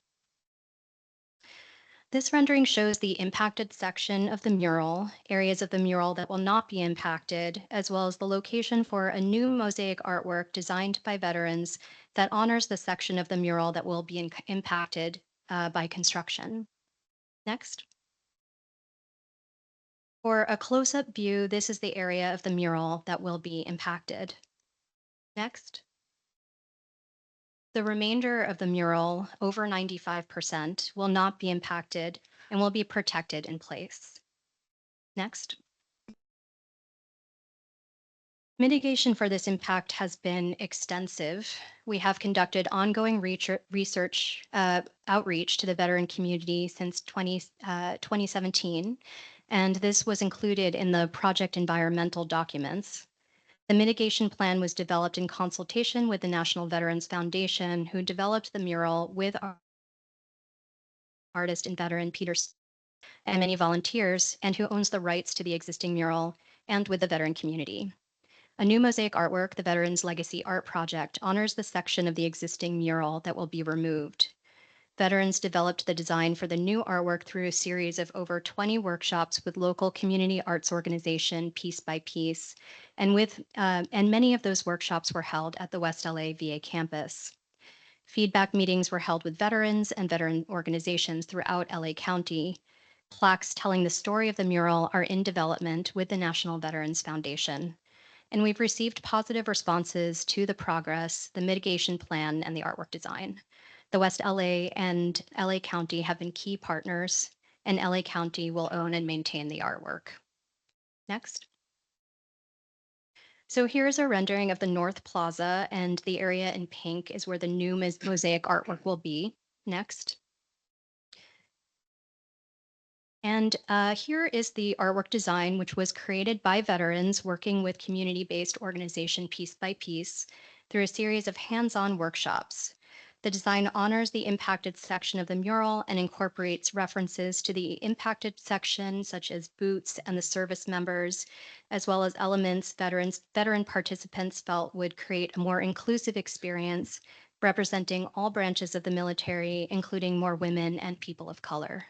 This rendering shows the impacted section of the mural, areas of the mural that will not be impacted, as well as the location for a new mosaic artwork designed by veterans that honors the section of the mural that will be impacted by construction. Next. For a close-up view, this is the area of the mural that will be impacted. Next. The remainder of the mural, over 95%, will not be impacted and will be protected in place. Next. Mitigation for this impact has been extensive. We have conducted ongoing research outreach to the veteran community since 2017, and this was included in the project environmental documents. The mitigation plan was developed in consultation with the National Veterans Foundation, who developed the mural with artist and veteran Peter and many volunteers, and who owns the rights to the existing mural, and with the veteran community. A new mosaic artwork, the Veterans Legacy Art Project, honors the section of the existing mural that will be removed. Veterans developed the design for the new artwork through a series of over 20 workshops with local community arts organization Piece by Piece, and many of those workshops were held at the West LA VA campus. Feedback meetings were held with veterans and veteran organizations throughout LA County. Plaques telling the story of the mural are in development with the National Veterans Foundation. And we've received positive responses to the progress, the mitigation plan, and the artwork design. The West LA and LA County have been key partners, and LA County will own and maintain the artwork. Next. So here's a rendering of the North Plaza, and the area in pink is where the new mosaic artwork will be. Next. And here is the artwork design, which was created by veterans working with community-based organization Piece by Piece through a series of hands-on workshops. The design honors the impacted section of the mural and incorporates references to the impacted section, such as boots and the service members, as well as elements veteran participants felt would create a more inclusive experience, representing all branches of the military, including more women and people of color.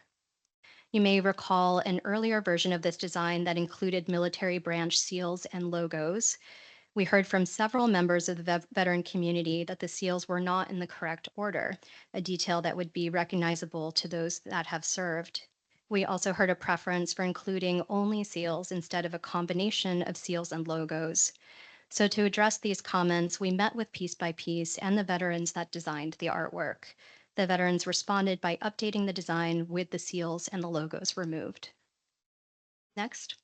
You may recall an earlier version of this design that included military branch seals and logos. We heard from several members of the veteran community that the seals were not in the correct order, a detail that would be recognizable to those that have served. We also heard a preference for including only seals instead of a combination of seals and logos. So to address these comments, we met with Piece by Piece and the veterans that designed the artwork. The veterans responded by updating the design with the seals and the logos removed. Next.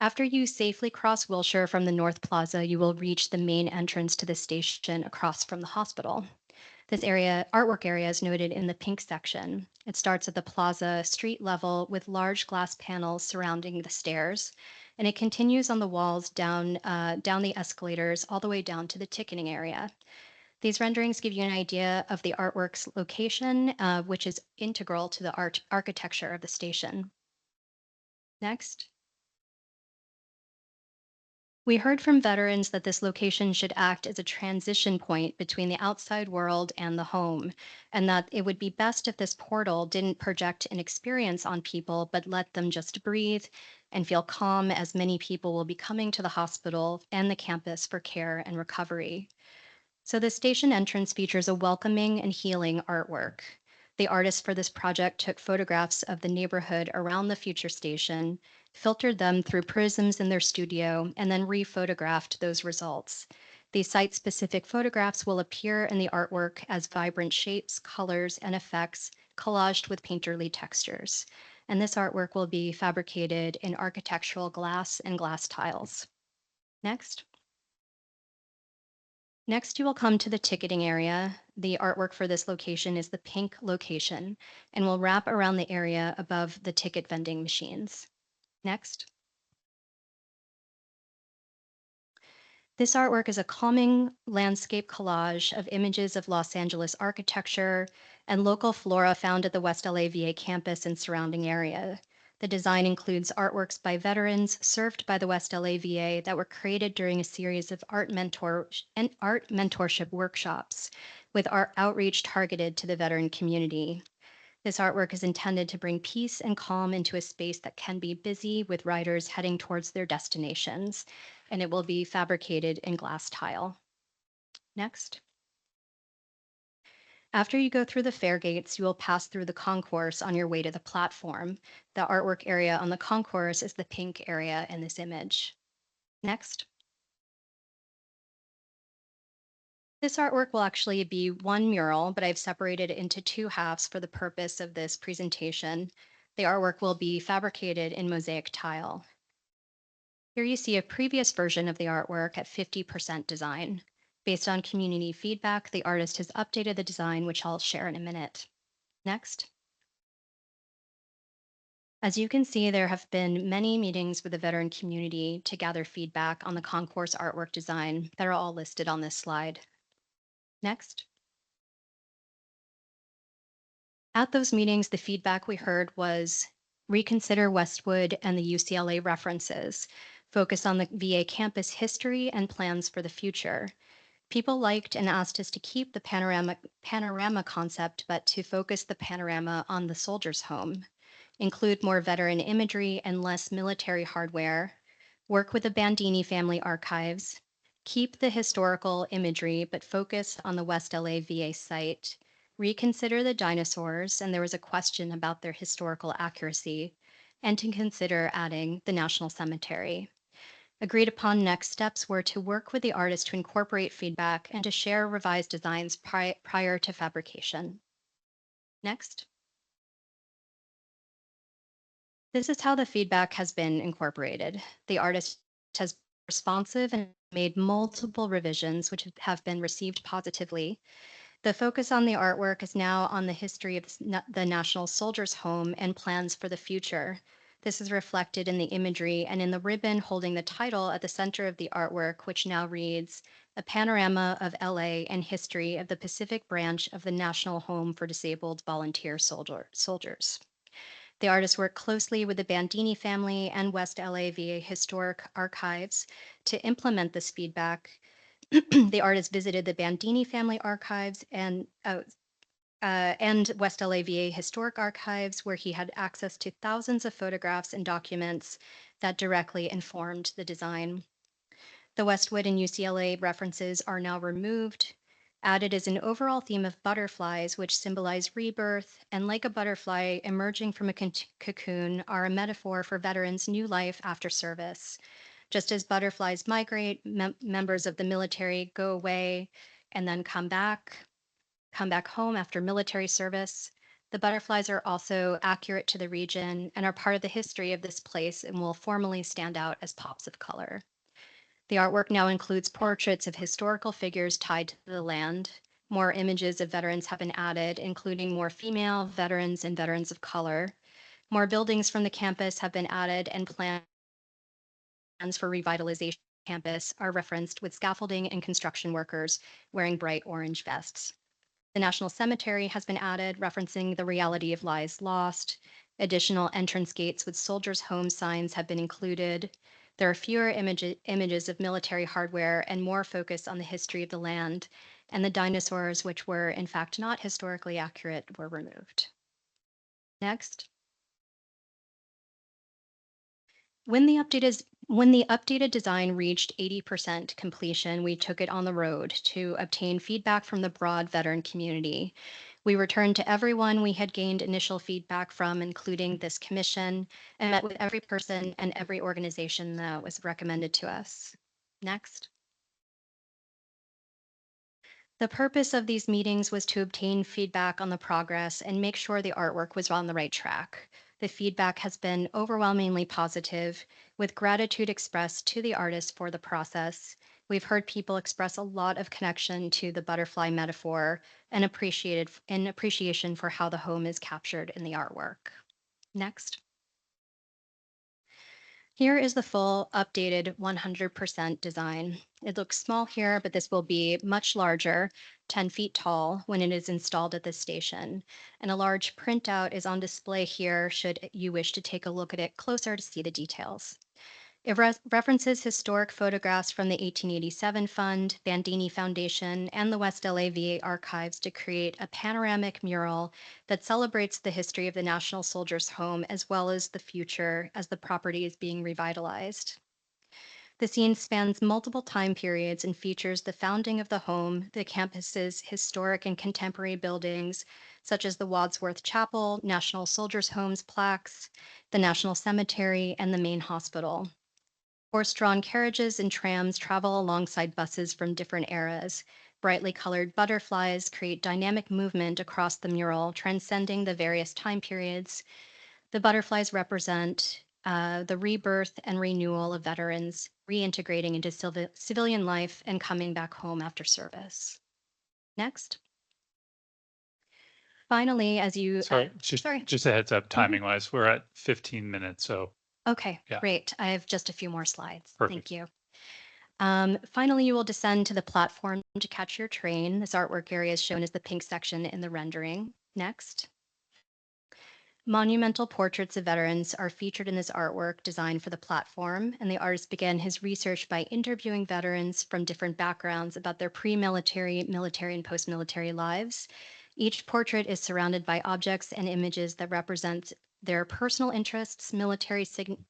After you safely cross Wilshire from the North Plaza, you will reach the main entrance to the station across from the hospital. This artwork area is noted in the pink section. It starts at the plaza street level with large glass panels surrounding the stairs, and it continues on the walls down the escalators all the way down to the ticketing area. These renderings give you an idea of the artwork's location, which is integral to the architecture of the station. Next. We heard from veterans that this location should act as a transition point between the outside world and the home, and that it would be best if this portal didn't project an experience on people, but let them just breathe and feel calm, as many people will be coming to the hospital and the campus for care and recovery. So the station entrance features a welcoming and healing artwork. The artist for this project took photographs of the neighborhood around the future station, filtered them through prisms in their studio, and then rephotographed those results. These site-specific photographs will appear in the artwork as vibrant shapes, colors, and effects collaged with painterly textures. And this artwork will be fabricated in architectural glass and glass tiles. Next. Next, you will come to the ticketing area. The artwork for this location is the pink location and will wrap around the area above the ticket vending machines. Next. This artwork is a calming landscape collage of images of Los Angeles architecture and local flora found at the West LA VA campus and surrounding area. The design includes artworks by veterans served by the West LA VA that were created during a series of art mentorship workshops with our outreach targeted to the veteran community. This artwork is intended to bring peace and calm into a space that can be busy with riders heading towards their destinations, and it will be fabricated in glass tile. Next. After you go through the fare gates, you will pass through the concourse on your way to the platform. The artwork area on the concourse is the pink area in this image. Next. This artwork will actually be one mural, but I've separated it into two halves for the purpose of this presentation. The artwork will be fabricated in mosaic tile. Here you see a previous version of the artwork at 50% design. Based on community feedback, the artist has updated the design, which I'll share in a minute. Next. As you can see, there have been many meetings with the veteran community to gather feedback on the concourse artwork design that are all listed on this slide. Next. At those meetings, the feedback we heard was reconsider Westwood and the UCLA references, focus on the VA campus history and plans for the future. People liked and asked us to keep the panorama concept, but to focus the panorama on the soldier's home, include more veteran imagery and less military hardware, work with the Bandini family archives, keep the historical imagery, but focus on the West LA VA site, reconsider the dinosaurs, and there was a question about their historical accuracy, and to consider adding the National Cemetery. Agreed upon next steps were to work with the artist to incorporate feedback and to share revised designs prior to fabrication. Next. This is how the feedback has been incorporated. The artist has been responsive and made multiple revisions, which have been received positively. The focus on the artwork is now on the history of the National Soldiers' Home and plans for the future. This is reflected in the imagery and in the ribbon holding the title at the center of the artwork, which now reads, A Panorama of LA and History of the Pacific Branch of the National Home for Disabled Volunteer Soldiers. The artist worked closely with the Bandini family and West LA VA Historic Archives to implement this feedback. The artist visited the Bandini family archives and West LA VA Historic Archives, where he had access to thousands of photographs and documents that directly informed the design. The Westwood and UCLA references are now removed. Added is an overall theme of butterflies, which symbolize rebirth, and like a butterfly emerging from a cocoon, are a metaphor for veterans' new life after service. Just as butterflies migrate, members of the military go away and then come back home after military service. The butterflies are also accurate to the region and are part of the history of this place and will formally stand out as pops of color. The artwork now includes portraits of historical figures tied to the land. More images of veterans have been added, including more female veterans and veterans of color. More buildings from the campus have been added, and plans for revitalization of the campus are referenced with scaffolding and construction workers wearing bright orange vests. The National Cemetery has been added, referencing the reality of lives lost. Additional entrance gates with soldiers' home signs have been included. There are fewer images of military hardware and more focus on the history of the land, and the dinosaurs, which were in fact not historically accurate, were removed. Next. When the updated design reached 80% completion, we took it on the road to obtain feedback from the broad veteran community. We returned to everyone we had gained initial feedback from, including this commission, and met with every person and every organization that was recommended to us. Next. The purpose of these meetings was to obtain feedback on the progress and make sure the artwork was on the right track. The feedback has been overwhelmingly positive, with gratitude expressed to the artist for the process. We've heard people express a lot of connection to the butterfly metaphor and appreciation for how the home is captured in the artwork. Next. Here is the full updated 100% design. It looks small here, but this will be much larger, 10 feet tall, when it is installed at this station. And a large printout is on display here should you wish to take a look at it closer to see the details. It references historic photographs from the 1887 Fund, Bandini Foundation, and the West LA VA archives to create a panoramic mural that celebrates the history of the National Soldiers Home as well as the future as the property is being revitalized. The scene spans multiple time periods and features the founding of the home, the campus's historic and contemporary buildings, such as the Wadsworth Chapel, National Soldiers Homes plaques, the National Cemetery, and the main hospital. Horse-drawn carriages and trams travel alongside buses from different eras. Brightly colored butterflies create dynamic movement across the mural, transcending the various time periods. The butterflies represent the rebirth and renewal of veterans, reintegrating into civilian life and coming back home after service. Next. Finally, as you... Sorry, sorry. just a heads up, timing wise, we're at 15 minutes, so Okay, Yeah. great. I have just a few more slides. Perfect. Thank you. Finally, you will descend to the platform to catch your train. This artwork area is shown as the pink section in the rendering. Next. Monumental portraits of veterans are featured in this artwork designed for the platform, and the artist began his research by interviewing veterans from different backgrounds about their pre-military, military, and post-military lives. Each portrait is surrounded by objects and images that represent their personal interests, military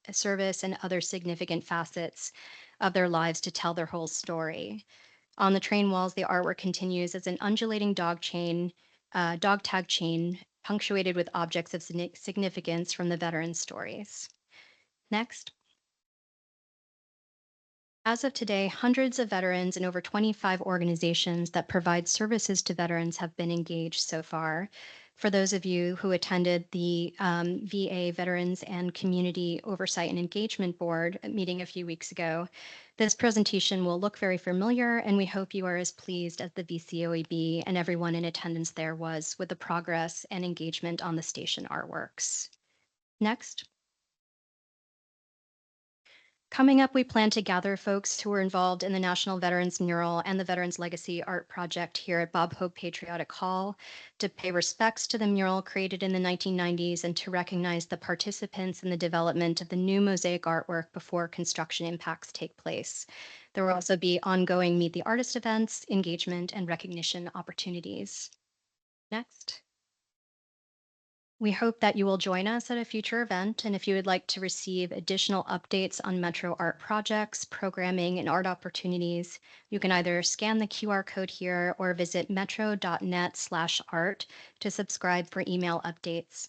service, and other significant facets of their lives to tell their whole story. On the train walls, the artwork continues as an undulating dog tag chain punctuated with objects of significance from the veterans' stories. Next. As of today, hundreds of veterans and over 25 organizations that provide services to veterans have been engaged so far. For those of you who attended the VA Veterans and Community Oversight and Engagement Board meeting a few weeks ago, this presentation will look very familiar, and we hope you are as pleased as the VCOEB and everyone in attendance there was with the progress and engagement on the station artworks. Next. Coming up, we plan to gather folks who were involved in the National Veterans Mural and the Veterans Legacy Art Project here at Bob Hope Patriotic Hall to pay respects to the mural created in the 1990s and to recognize the participants in the development of the new mosaic artwork before construction impacts take place. There will also be ongoing Meet the Artist events, engagement, and recognition opportunities. Next. We hope that you will join us at a future event, and if you would like to receive additional updates on Metro art projects, programming, and art opportunities, you can either scan the QR code here or visit metro.net/art to subscribe for email updates.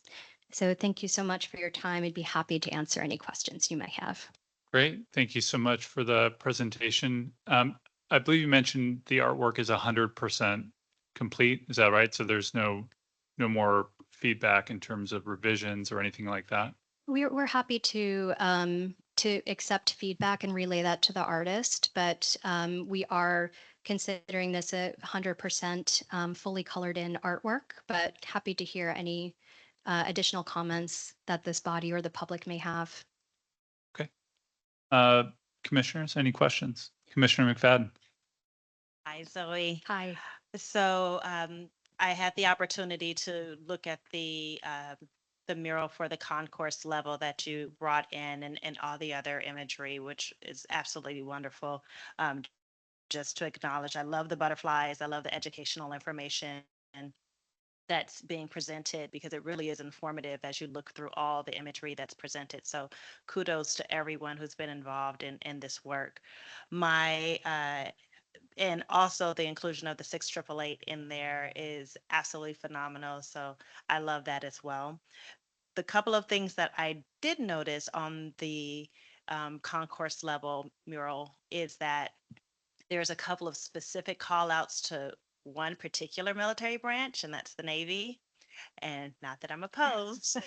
So thank you so much for your time. I'd be happy to answer any questions you may have. Great. Thank you so much for the presentation. I believe you mentioned the artwork is 100% complete. Is that right? So there's no more feedback in terms of revisions or anything like that? We're happy to accept feedback and relay that to the artist, but we are considering this a 100% fully colored in artwork, but happy to hear any additional comments that this body or the public may have. Okay. Commissioners, any questions? Commissioner McFadden. Hi, Zoe. Hi. So I had the opportunity to look at the mural for the concourse level that you brought in and all the other imagery, which is absolutely wonderful. Just to acknowledge, I love the butterflies. I love the educational information that's being presented because it really is informative as you look through all the imagery that's presented. So kudos to everyone who's been involved in this work. And also the inclusion of the 6888 in there is absolutely phenomenal. So I love that as well. The couple of things that I did notice on the concourse level mural is that there's a couple of specific call outs to one particular military branch, and that's the Navy. And not that I'm opposed.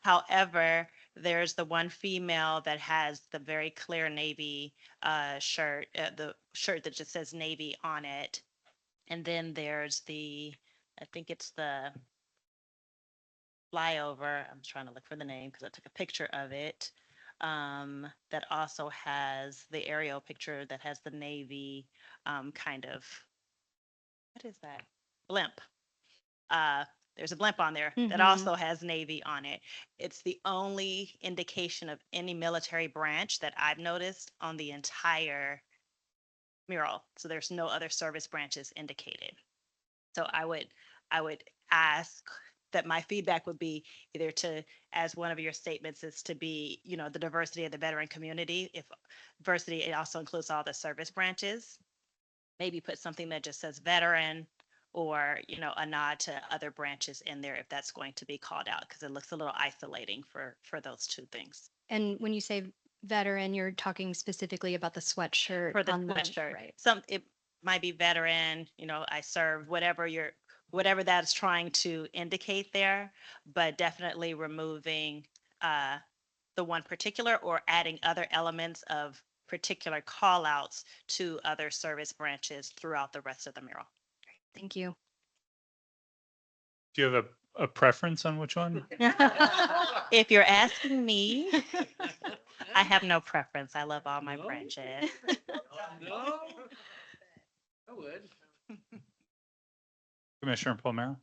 However, there's the one female that has the very clear Navy shirt, the shirt that just says Navy on it. And then there's I think it's the flyover. I'm trying to look for the name because I took a picture of it. That also has the aerial picture that has the Navy kind of, what is that? Blimp. there's a blimp on there that Mhm. also has Navy on it. It's the only indication of any military branch that I've noticed on the entire mural. So there's no other service branches indicated. So I would ask that my feedback would be either to, as one of your statements is to be, you know, the diversity of the veteran community. If diversity, it also includes all the service branches. Maybe put something that just says veteran or, you know, a nod to other branches in there if that's going to be called out, because it looks a little isolating for those two things. And when you say veteran, you're talking specifically about the sweatshirt For the on sweatshirt, right. some, it might be veteran, you know, I served, whatever that's trying to indicate there, but definitely removing the one particular or adding other elements of particular call outs to other service branches throughout the rest of the mural. Thank you. Do you have a preference on which one? If you're asking me, I have no preference. I love all my branches. No. I would. Commissioner Palmero?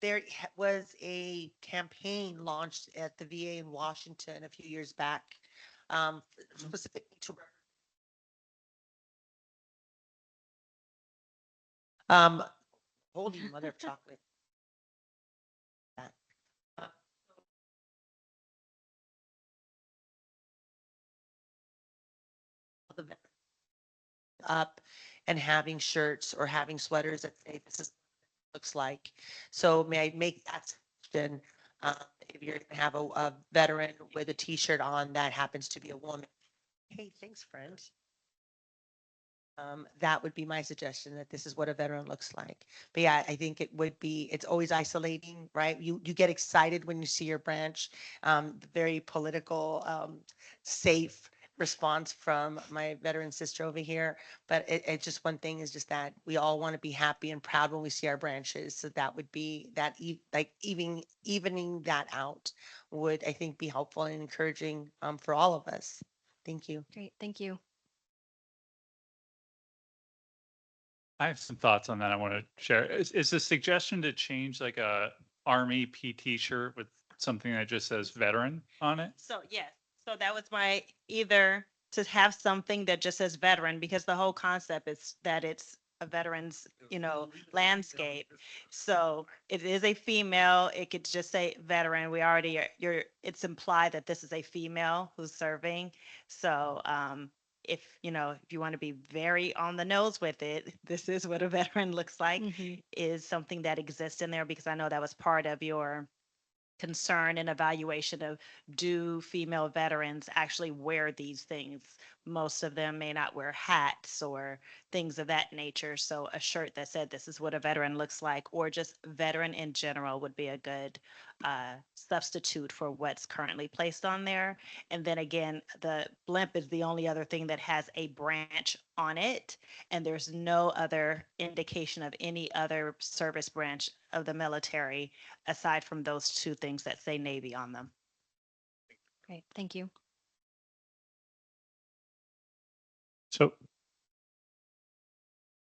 There was a campaign launched at the VA in Washington a few years back, specifically to holy mother of chocolate. That. The veterans up and having shirts or having sweaters that say this is looks like. So may I make that suggestion? If you're gonna have a veteran with a T-shirt on that happens to be a woman. Hey, thanks, friend. That would be my suggestion, that this is what a veteran looks like. But yeah, I think it would be, it's always isolating, right? You get excited when you see your branch. Very political, safe response from my veteran sister over here. But it just, one thing is just that we all want to be happy and proud when we see our branches. So that would be that, like evening that out would, I think, be helpful and encouraging, for all of us. Thank you. Great. Thank you. I have some thoughts on that I want to share. Is the suggestion to change like a Army PT shirt with something that just says veteran on it? So yes, so that was my, either to have something that just says veteran, because the whole concept is that it's a veteran's, you know, landscape. So it is a female, it could just say veteran. We already, it's implied that this is a female who's serving. So if, you know, if you want to be very on the nose with it, this is what a veteran looks like, Mhm. is something that exists in there, because I know that was part of your concern and evaluation of, do female veterans actually wear these things? Most of them may not wear hats or things of that nature. So a shirt that said this is what a veteran looks like, or just veteran in general, would be a good substitute for what's currently placed on there. And then again, the blimp is the only other thing that has a branch on it, and there's no other indication of any other service branch of the military aside from those two things that say Navy on them. Great. Thank you. So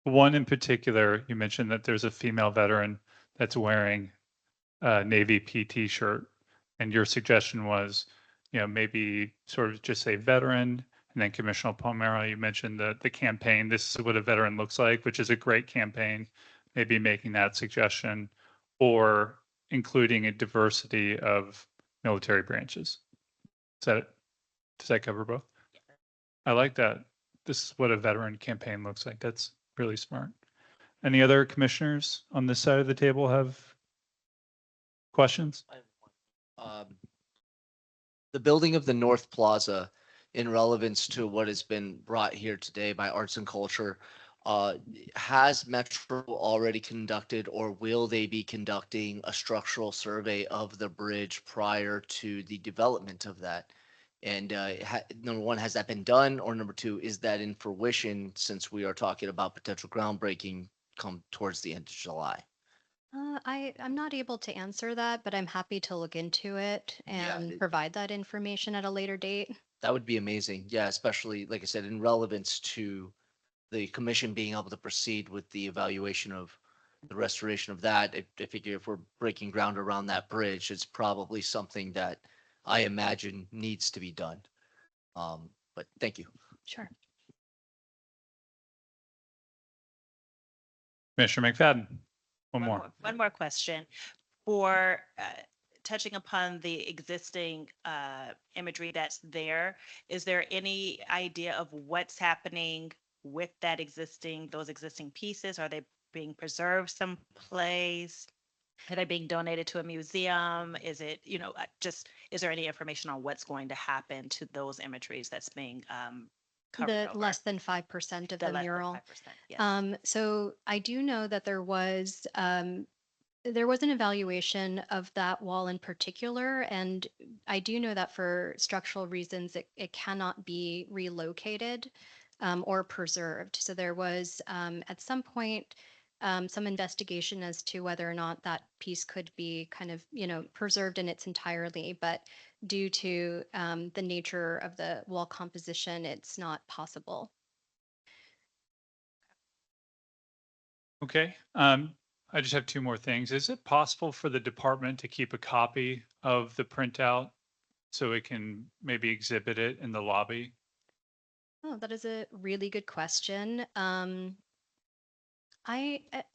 one in particular, you mentioned that there's a female veteran that's wearing a Navy PT shirt. And your suggestion was, you know, maybe sort of just say veteran. And then Commissioner Palmero, you mentioned the campaign, this is what a veteran looks like, which is a great campaign. Maybe making that suggestion, or including a diversity of military branches. Does that cover both? I like that. This is what a veteran campaign looks like. That's really smart. Any other commissioners on this side of the table have questions? The building of the North Plaza, in relevance to what has been brought here today by Arts and Culture, has Metro already conducted, or will they be conducting a structural survey of the bridge prior to the development of that? And number one, has that been done? Or number two, is that in fruition, since we are talking about potential groundbreaking come towards the end of July? I'm not able to answer that, but I'm happy to look into it Yeah, and provide that information at a later date. That would be amazing. Yeah, especially, like I said, in relevance to the commission being able to proceed with the evaluation of the restoration of that. I figure if we're breaking ground around that bridge, it's probably something that I imagine needs to be done. But thank you. Sure. Commissioner McFadden, one more. One more question. For touching upon the existing imagery that's there, is there any idea of what's happening with those existing pieces? Are they being preserved someplace? Are they being donated to a museum? Is it, is there any information on what's going to happen to those imageries that's being covered The over? less than 5% of the less than mural. 5%, yes. So I do know that there was an evaluation of that wall in particular, and I do know that for structural reasons, it cannot be relocated or preserved. So there was at some point some investigation as to whether or not that piece could be kind of, preserved in its entirety, but due to the nature of the wall composition, it's not possible. Okay. I just have two more things. Is it possible for the department to keep a copy of the printout so it can maybe exhibit it in the lobby? Oh, that is a really good question. I'm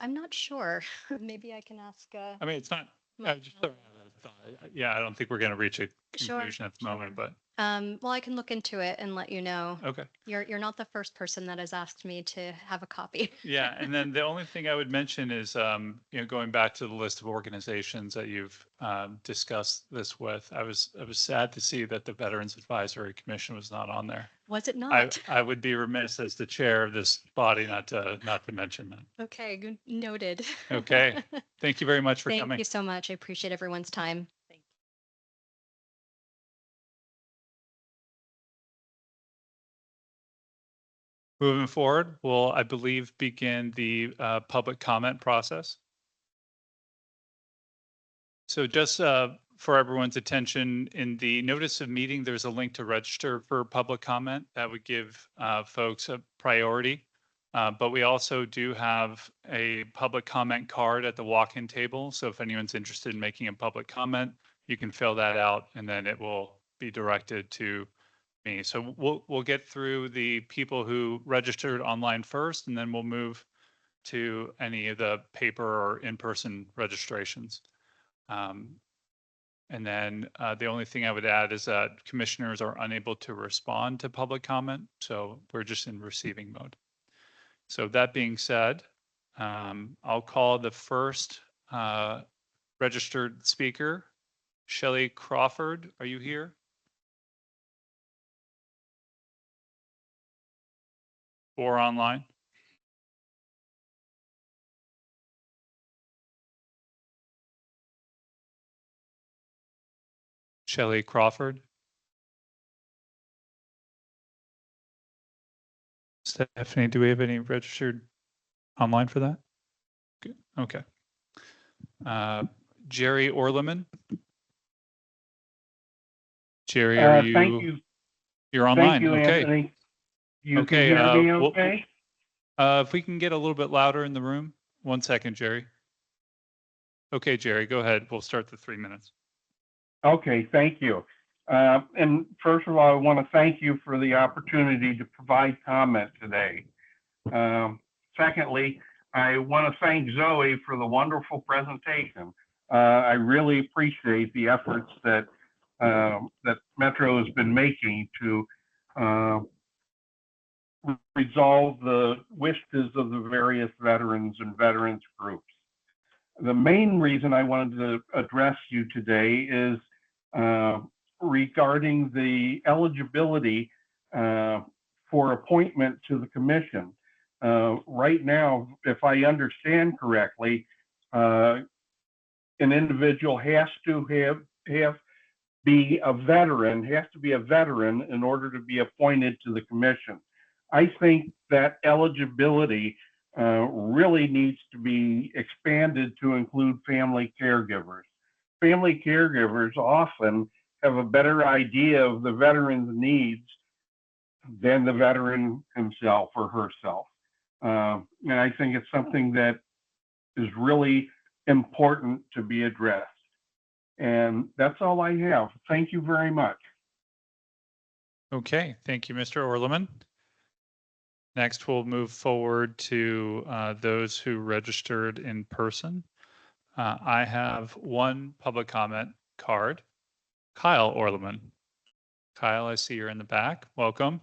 not sure. Maybe I can ask. I mean, it's not, my- just throwing out a thought. Yeah, I don't think we're going to reach a Sure, conclusion at the moment, but Well, I can look into it and let you know. okay. You're not the first person that has asked me to have a copy. Yeah, and then the only thing I would mention is, going back to the list of organizations that you've discussed this with, I was sad to see that the Veterans Advisory Commission was not on there. Was it not? I would be remiss as the chair of this body not to mention that. Okay, good, noted. Okay, thank you very much for Thank coming. you so much. I appreciate everyone's time. Moving forward, we'll, I believe, begin the public comment process. So just for everyone's attention, in the notice of meeting, there's a link to register for public comment that would give folks a priority. But we also do have a public comment card at the walk-in table. So if anyone's interested in making a public comment, you can fill that out and then it will be directed to me. So we'll get through the people who registered online first, and then we'll move to any of the paper or in-person registrations. And then the only thing I would add is that commissioners are unable to respond to public comment. So we're just in receiving mode. So that being said, I'll call the first registered speaker, Shelley Crawford. Are you here? Or online? Shelley Crawford. Stephanie, do we have any registered online for that? Good. Okay. Jerry Orleman. Jerry, are you? Thank you. You're online. Thank you, Okay. Anthony. You Okay, can hear me we'll- okay? If we can get a little bit louder in the room. 1 second, Jerry. Okay, Jerry, go ahead. We'll start the 3 minutes. Okay, thank you. And first of all, I want to thank you for the opportunity to provide comment today. Secondly, I want to thank Zoe for the wonderful presentation. I really appreciate the efforts that that Metro has been making to resolve the wishes of the various veterans and veterans groups. The main reason I wanted to address you today is regarding the eligibility for appointment to the commission. Right now, if I understand correctly, an individual has to be a veteran in order to be appointed to the commission. I think that eligibility really needs to be expanded to include family caregivers. Family caregivers often have a better idea of the veteran's needs than the veteran himself or herself. And I think it's something that is really important to be addressed. And that's all I have. Thank you very much. Okay, thank you, Mr. Orleman. Next, we'll move forward to those who registered in person. I have one public comment card. Kyle Orleman. Kyle, I see you're in the back. Welcome.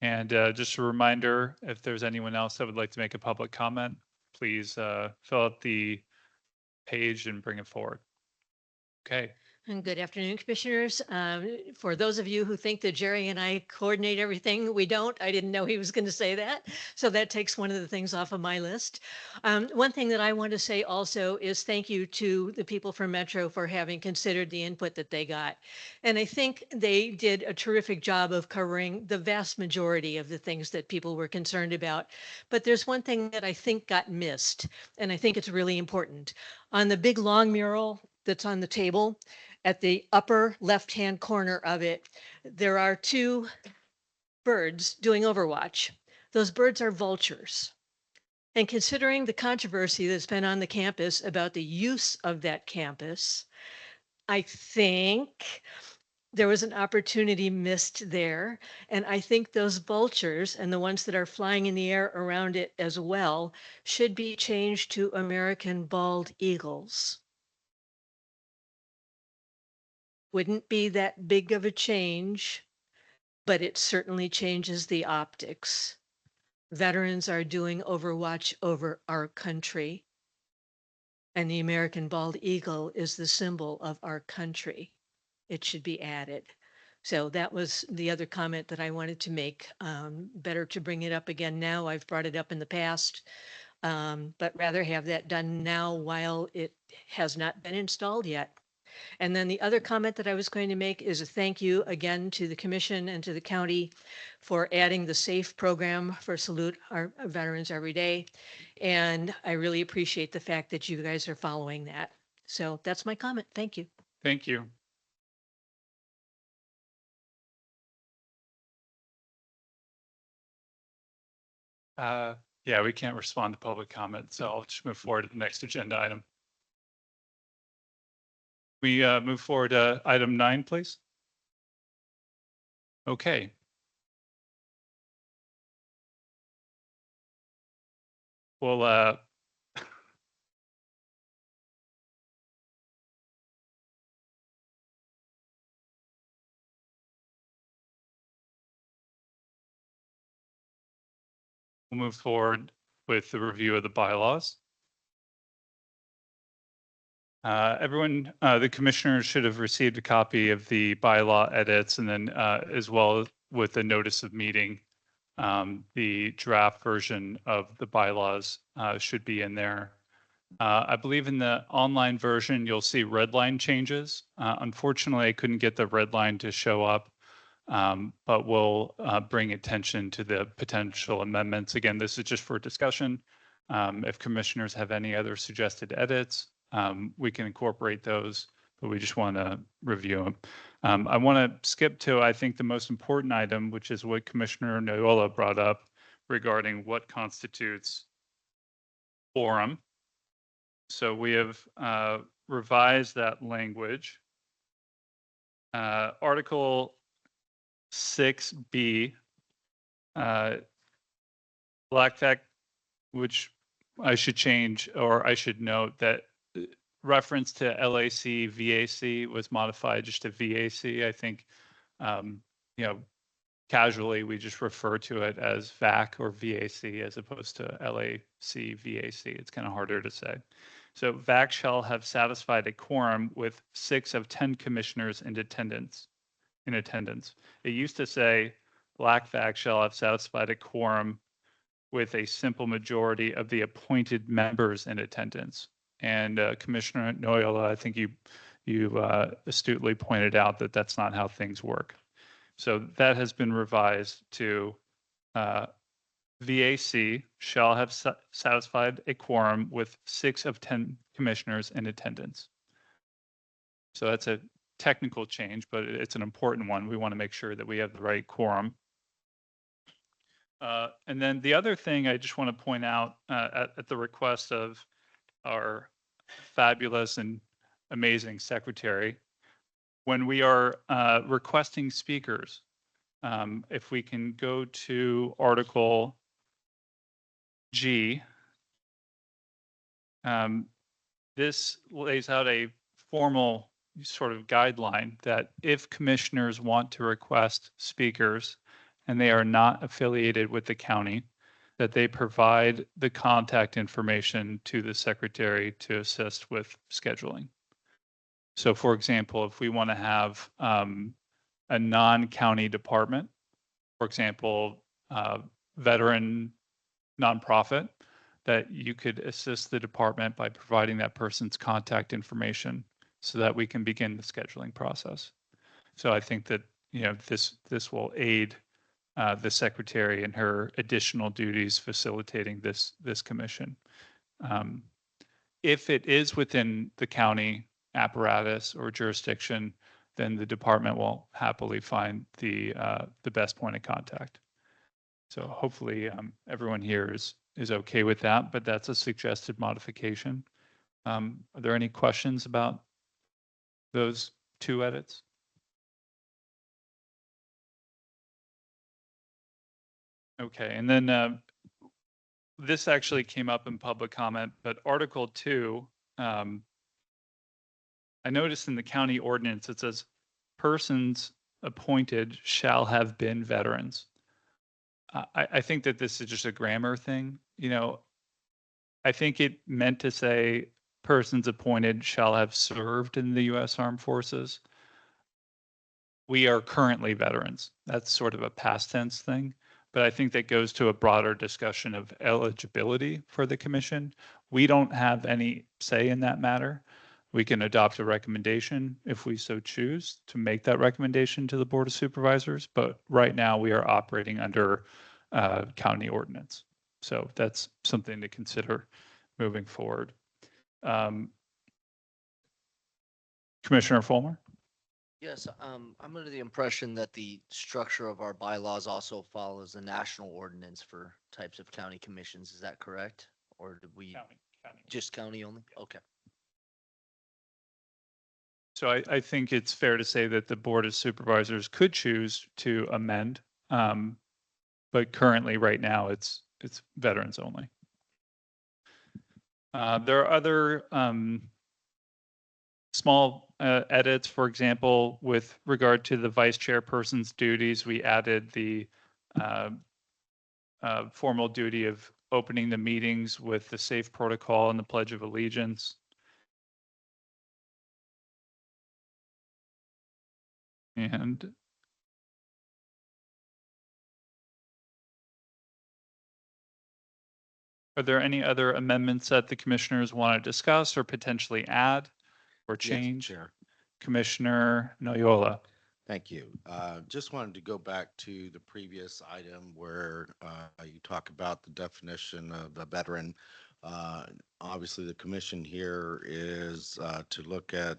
And just a reminder, if there's anyone else that would like to make a public comment, please fill out the page and bring it forward. Okay. And good afternoon, Commissioners. For those of you who think that Jerry and I coordinate everything, we don't. I didn't know he was going to say that. So that takes one of the things off of my list. One thing that I want to say also is thank you to the people from Metro for having considered the input that they got. And I think they did a terrific job of covering the vast majority of the things that people were concerned about. But there's one thing that I think got missed, and I think it's really important. On the big long mural that's on the table, at the upper left-hand corner of it, there are two birds doing overwatch. Those birds are vultures. And considering the controversy that's been on the campus about the use of that campus, I think there was an opportunity missed there. And I think those vultures and the ones that are flying in the air around it as well should be changed to American bald eagles. Wouldn't be that big of a change, but it certainly changes the optics. Veterans are doing overwatch over our country, and the American bald eagle is the symbol of our country. It should be added. So that was the other comment that I wanted to make. Better to bring it up again now. I've brought it up in the past, but rather have that done now while it has not been installed yet. And then the other comment that I was going to make is a thank you again to the commission and to the county for adding the SAFE program for Salute Our Veterans Every Day. And I really appreciate the fact that you guys are following that. So that's my comment. Thank you. Thank you. Yeah, we can't respond to public comment, so I'll just move forward to the next agenda item. We move forward to item 9, please. Okay. Well, we'll move forward with the review of the bylaws. Everyone, the commissioners should have received a copy of the bylaw edits, and then as well with the notice of meeting, the draft version of the bylaws should be in there. I believe in the online version, you'll see red line changes. Unfortunately, I couldn't get the red line to show up, but we'll bring attention to the potential amendments. Again, this is just for discussion. If commissioners have any other suggested edits, we can incorporate those, but we just want to review them. I want to skip to, I think, the most important item, which is what Commissioner Noyola brought up regarding what constitutes quorum. So we have revised that language. Article 6B, black fact, which I should change, or I should note that reference to LAC, VAC was modified just to VAC. I think, casually, we just refer to it as VAC or VAC as opposed to LAC, VAC. It's kind of harder to say. So VAC shall have satisfied a quorum with 6 of 10 commissioners in attendance. It used to say black VAC shall have satisfied a quorum with a simple majority of the appointed members in attendance. And Commissioner Noyola, I think you astutely pointed out that that's not how things work. So that has been revised to VAC shall have satisfied a quorum with 6 of 10 commissioners in attendance. So that's a technical change, but it's an important one. We want to make sure that we have the right quorum. And then the other thing I just want to point out at the request of our fabulous and amazing secretary, when we are requesting speakers, if we can go to Article G, this lays out a formal sort of guideline that if commissioners want to request speakers and they are not affiliated with the county, that they provide the contact information to the secretary to assist with scheduling. So for example, if we want to have a non-county department, for example, veteran nonprofit, that you could assist the department by providing that person's contact information so that we can begin the scheduling process. So I think that, you know, this will aid the secretary in her additional duties facilitating this commission. If it is within the county apparatus or jurisdiction, then the department will happily find the best point of contact. So hopefully everyone here is okay with that, but that's a suggested modification. Are there any questions about those two edits? Okay, and then this actually came up in public comment, but Article 2, I noticed in the county ordinance, it says persons appointed shall have been veterans. I think that this is just a grammar thing. You know, I think it meant to say persons appointed shall have served in the U.S. Armed Forces. We are currently veterans. That's sort of a past tense thing. But I think that goes to a broader discussion of eligibility for the commission. We don't have any say in that matter. We can adopt a recommendation if we so choose to make that recommendation to the Board of Supervisors. But right now we are operating under county ordinance. So that's something to consider moving forward. Commissioner Fulmer? Yes, I'm under the impression that the structure of our bylaws also follows the national ordinance for types of county commissions. Is that correct? Or did we just county only? Okay. So I think it's fair to say that the Board of Supervisors could choose to amend, but currently, right now, it's veterans only. There are other small edits. For example, with regard to the vice chairperson's duties, we added the formal duty of opening the meetings with the safe protocol and the Pledge of Allegiance. And are there any other amendments that the commissioners want to discuss or potentially add or change? Chair. Commissioner Noyola. Thank you. Just wanted to go back to the previous item where you talk about the definition of a veteran. Obviously, the commission here is to look at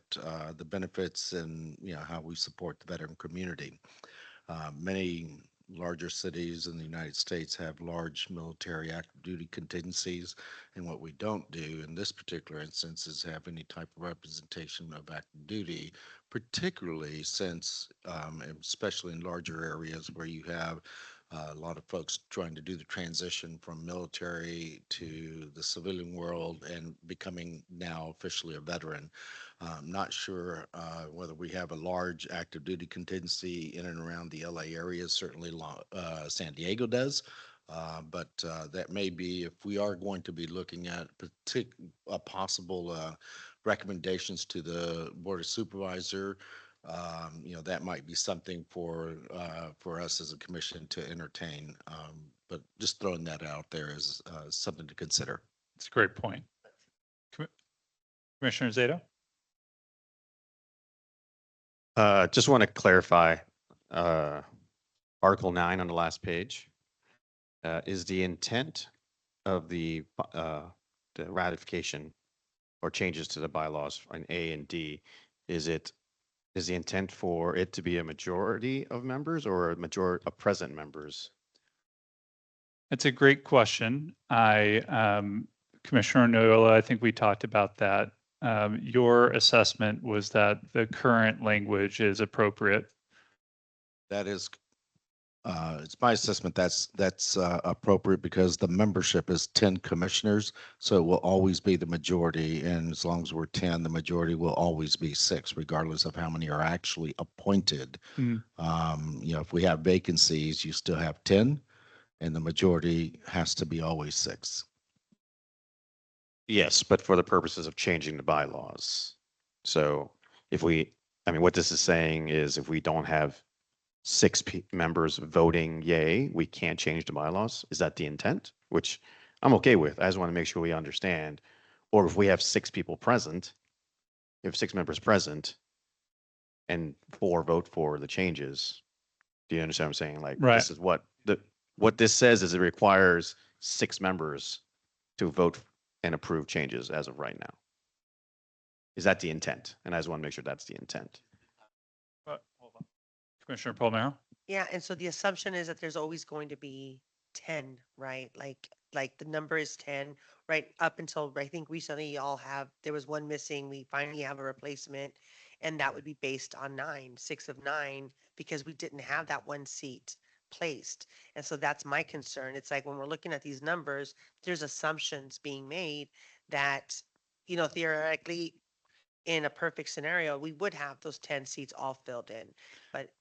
the benefits and, you know, how we support the veteran community. Many larger cities in the United States have large military active duty contingencies, and what we don't do in this particular instance is have any type of representation of active duty, particularly since, especially in larger areas where you have a lot of folks trying to do the transition from military to the civilian world and becoming now officially a veteran. I'm not sure whether we have a large active duty contingency in and around the LA area. Certainly San Diego does. But that may be, if we are going to be looking at possible recommendations to the Board of Supervisor, you know, that might be something for us as a commission to entertain. But just throwing that out there is something to consider. It's a great point. Commissioner Zato? Just want to clarify, Article 9 on the last page. Is the intent of the ratification or changes to the bylaws in A and D, is the intent for it to be a majority of members or a majority of present members? It's a great question. Commissioner Noyola, I think we talked about that. Your assessment was that the current language is appropriate. That is, it's my assessment that's appropriate because the membership is 10 commissioners, so it will always be the majority. And as long as we're 10, the majority will always be 6, regardless of how many are actually appointed. Mm. If we have vacancies, you still have 10, and the majority has to be always 6. Yes, but for the purposes of changing the bylaws. So what this is saying is if we don't have 6 members voting yay, we can't change the bylaws. Is that the intent? Which I'm okay with. I just want to make sure we understand. Or if we have 6 people present, you have 6 members present and 4 vote for the changes. Do you understand what I'm saying? Like, Right. This is what this says is it requires 6 members to vote and approve changes as of right now. Is that the intent? And I just want to make sure that's the intent. Hold on. Commissioner Palmero? Yeah, and so the assumption is that there's always going to be 10, right? Like the number is 10, right? Up until, I think recently there was one missing. We finally have a replacement, and that would be based on 6 of 9, because we didn't have that one seat placed. And so that's my concern. It's like when we're looking at these numbers, there's assumptions being made that, theoretically, in a perfect scenario, we would have those 10 seats all filled in. But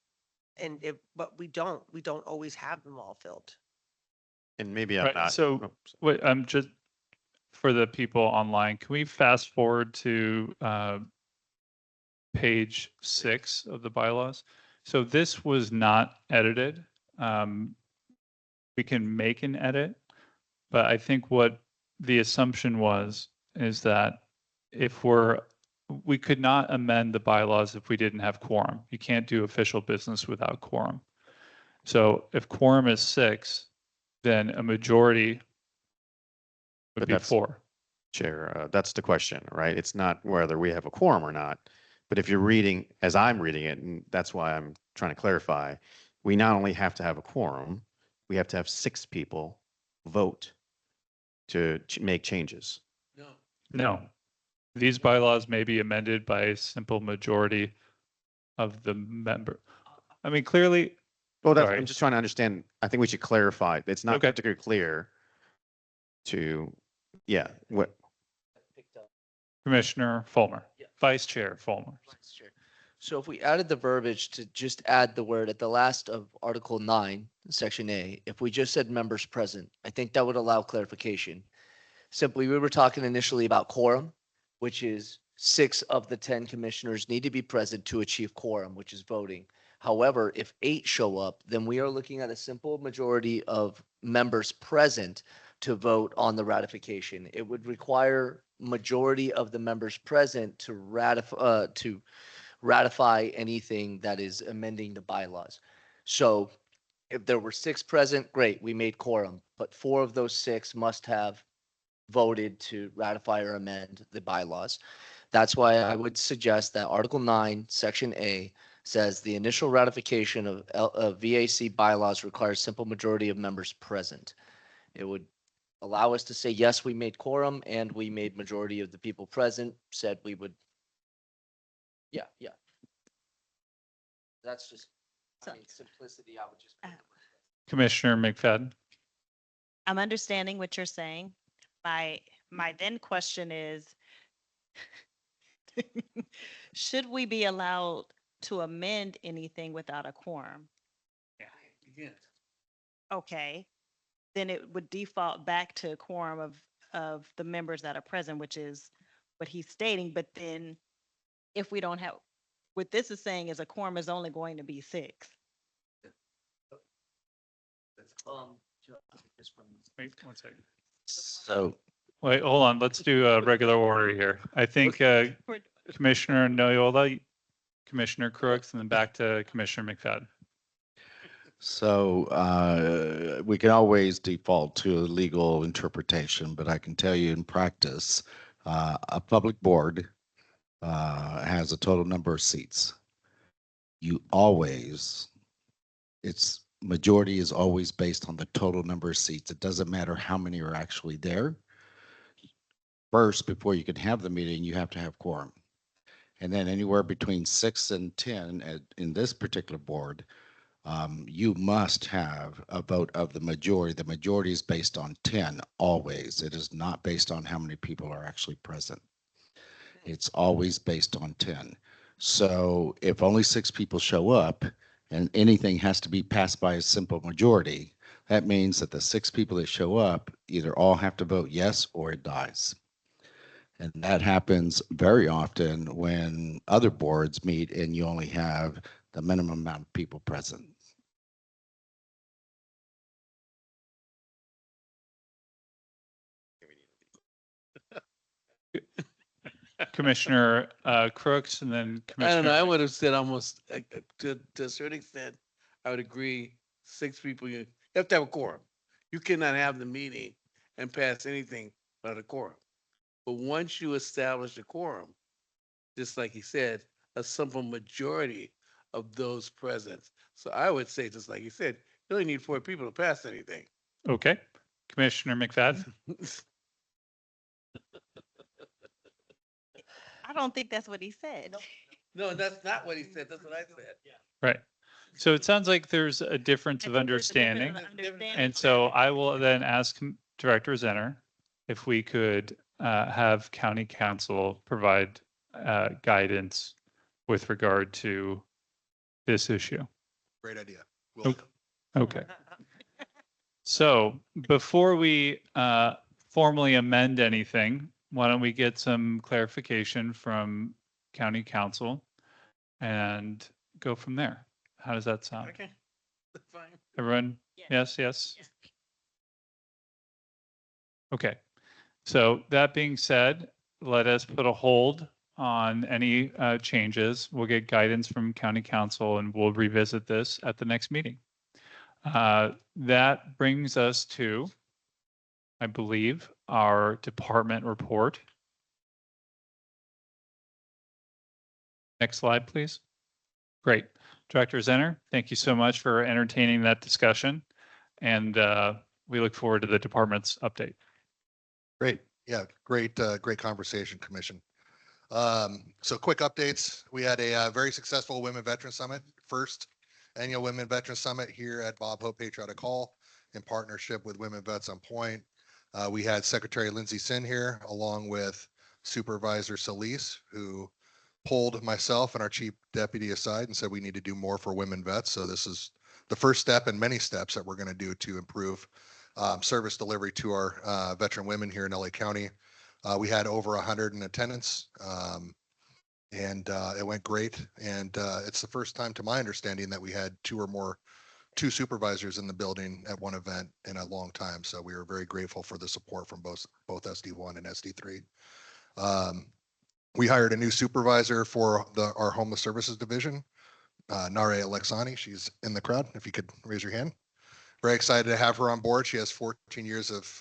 we don't always have them all filled. And maybe I'm Right, not. so- oh, Wait, I'm just, for the people online, can we fast forward to page 6 of the bylaws? So this was not edited. We can make an edit, but I think what the assumption is that we could not amend the bylaws if we didn't have quorum. You can't do official business without quorum. So if quorum is 6, then a majority would But be that's- 4. Chair, that's the question, right? It's not whether we have a quorum or not. But if you're reading, as I'm reading it, and that's why I'm trying to clarify, we not only have to have a quorum, we have to have 6 people vote to make changes. No. These bylaws may be amended by a simple majority of the member. I mean, clearly, Well, Sorry. I'm just trying to understand. I think we should clarify. It's not Okay. particularly clear what, Commissioner Fulmer, Yeah. Vice Chair Fulmer. Vice Chair. So if we added the verbiage to just add the word at the last of Article 9, Section A, if we just said members present, I think that would allow clarification. Simply, we were talking initially about quorum, which is 6 of the 10 commissioners need to be present to achieve quorum, which is voting. However, if 8 show up, then we are looking at a simple majority of members present to vote on the ratification. It would require majority of the members present to ratify anything that is amending the bylaws. So if there were 6 present, great, we made quorum, but 4 of those 6 must have voted to ratify or amend the bylaws. That's why I would suggest that Article 9, Section A says the initial ratification of VAC bylaws requires simple majority of members present. It would allow us to say, yes, we made quorum and we made majority of the people present, said we would. Yeah. That's just, simplicity, I would just. Commissioner McFadden. I'm understanding what you're saying. My then question is, should we be allowed to amend anything without a quorum? Okay, then it would default back to a quorum of the members that are present, which is what he's stating. But then if we don't have, what this is saying is a quorum is only going to be 6. Wait 1 second. So Wait, hold on. Let's do a regular order here. I think Commissioner Noyola, Commissioner Crooks, and then back to Commissioner McFadden. So we can always default to a legal interpretation, but I can tell you in practice, a public board has a total number of seats. You always, it's majority is always based on the total number of seats. It doesn't matter how many are actually there. First, before you can have the meeting, you have to have quorum. And then anywhere between 6 and 10 in this particular board, you must have a vote of the majority. The majority is based on 10 always. It is not based on how many people are actually present. It's always based on 10. So if only 6 people show up and anything has to be passed by a simple majority, that means that the 6 people that show up either all have to vote yes or it dies. And that happens very often when other boards meet and you only have the minimum amount of people present. Commissioner Crooks and then I don't know, I Commissioner. would have said almost, to a certain extent, I would agree, 6 people, you have to have a quorum. You cannot have the meeting and pass anything without a quorum. But once you establish a quorum, just like he said, a simple majority of those present. So I would say, just like he said, you only need 4 people to pass anything. Okay. Commissioner McFadden. I don't think that's what he said. No, that's not what he said. That's what I said. Right. So it sounds like there's a difference of understanding. And so I will then ask Director Zenner if we could have county council provide guidance with regard to this issue. Great idea. Okay. So before we formally amend anything, why don't we get some clarification from county council and go from there? How does that sound? Okay, that's fine. Everyone? Yes, yes. Okay. So that being said, let us put a hold on any changes. We'll get guidance from county council and we'll revisit this at the next meeting. That brings us to, I believe, our department report. Next slide, please. Great. Director Zenner, thank you so much for entertaining that discussion. And we look forward to the department's update. Great. Yeah, great conversation, Commission. So quick updates. We had a very successful Women Veteran Summit, first annual Women Veteran Summit here at Bob Hope Patriotic Hall in partnership with Women Vets on Point. We had Secretary Lindsay Sin here along with Supervisor Solis, who pulled myself and our chief deputy aside and said we need to do more for women vets. So this is the first step in many steps that we're going to do to improve service delivery to our veteran women here in LA County. We had over 100 in attendance and it went great. And it's the first time to my understanding that we had two supervisors in the building at one event in a long time. So we were very grateful for the support from both SD1 and SD3. We hired a new supervisor for our homeless services division, Nare Alexani. She's in the crowd. If you could raise your hand. Very excited to have her on board. She has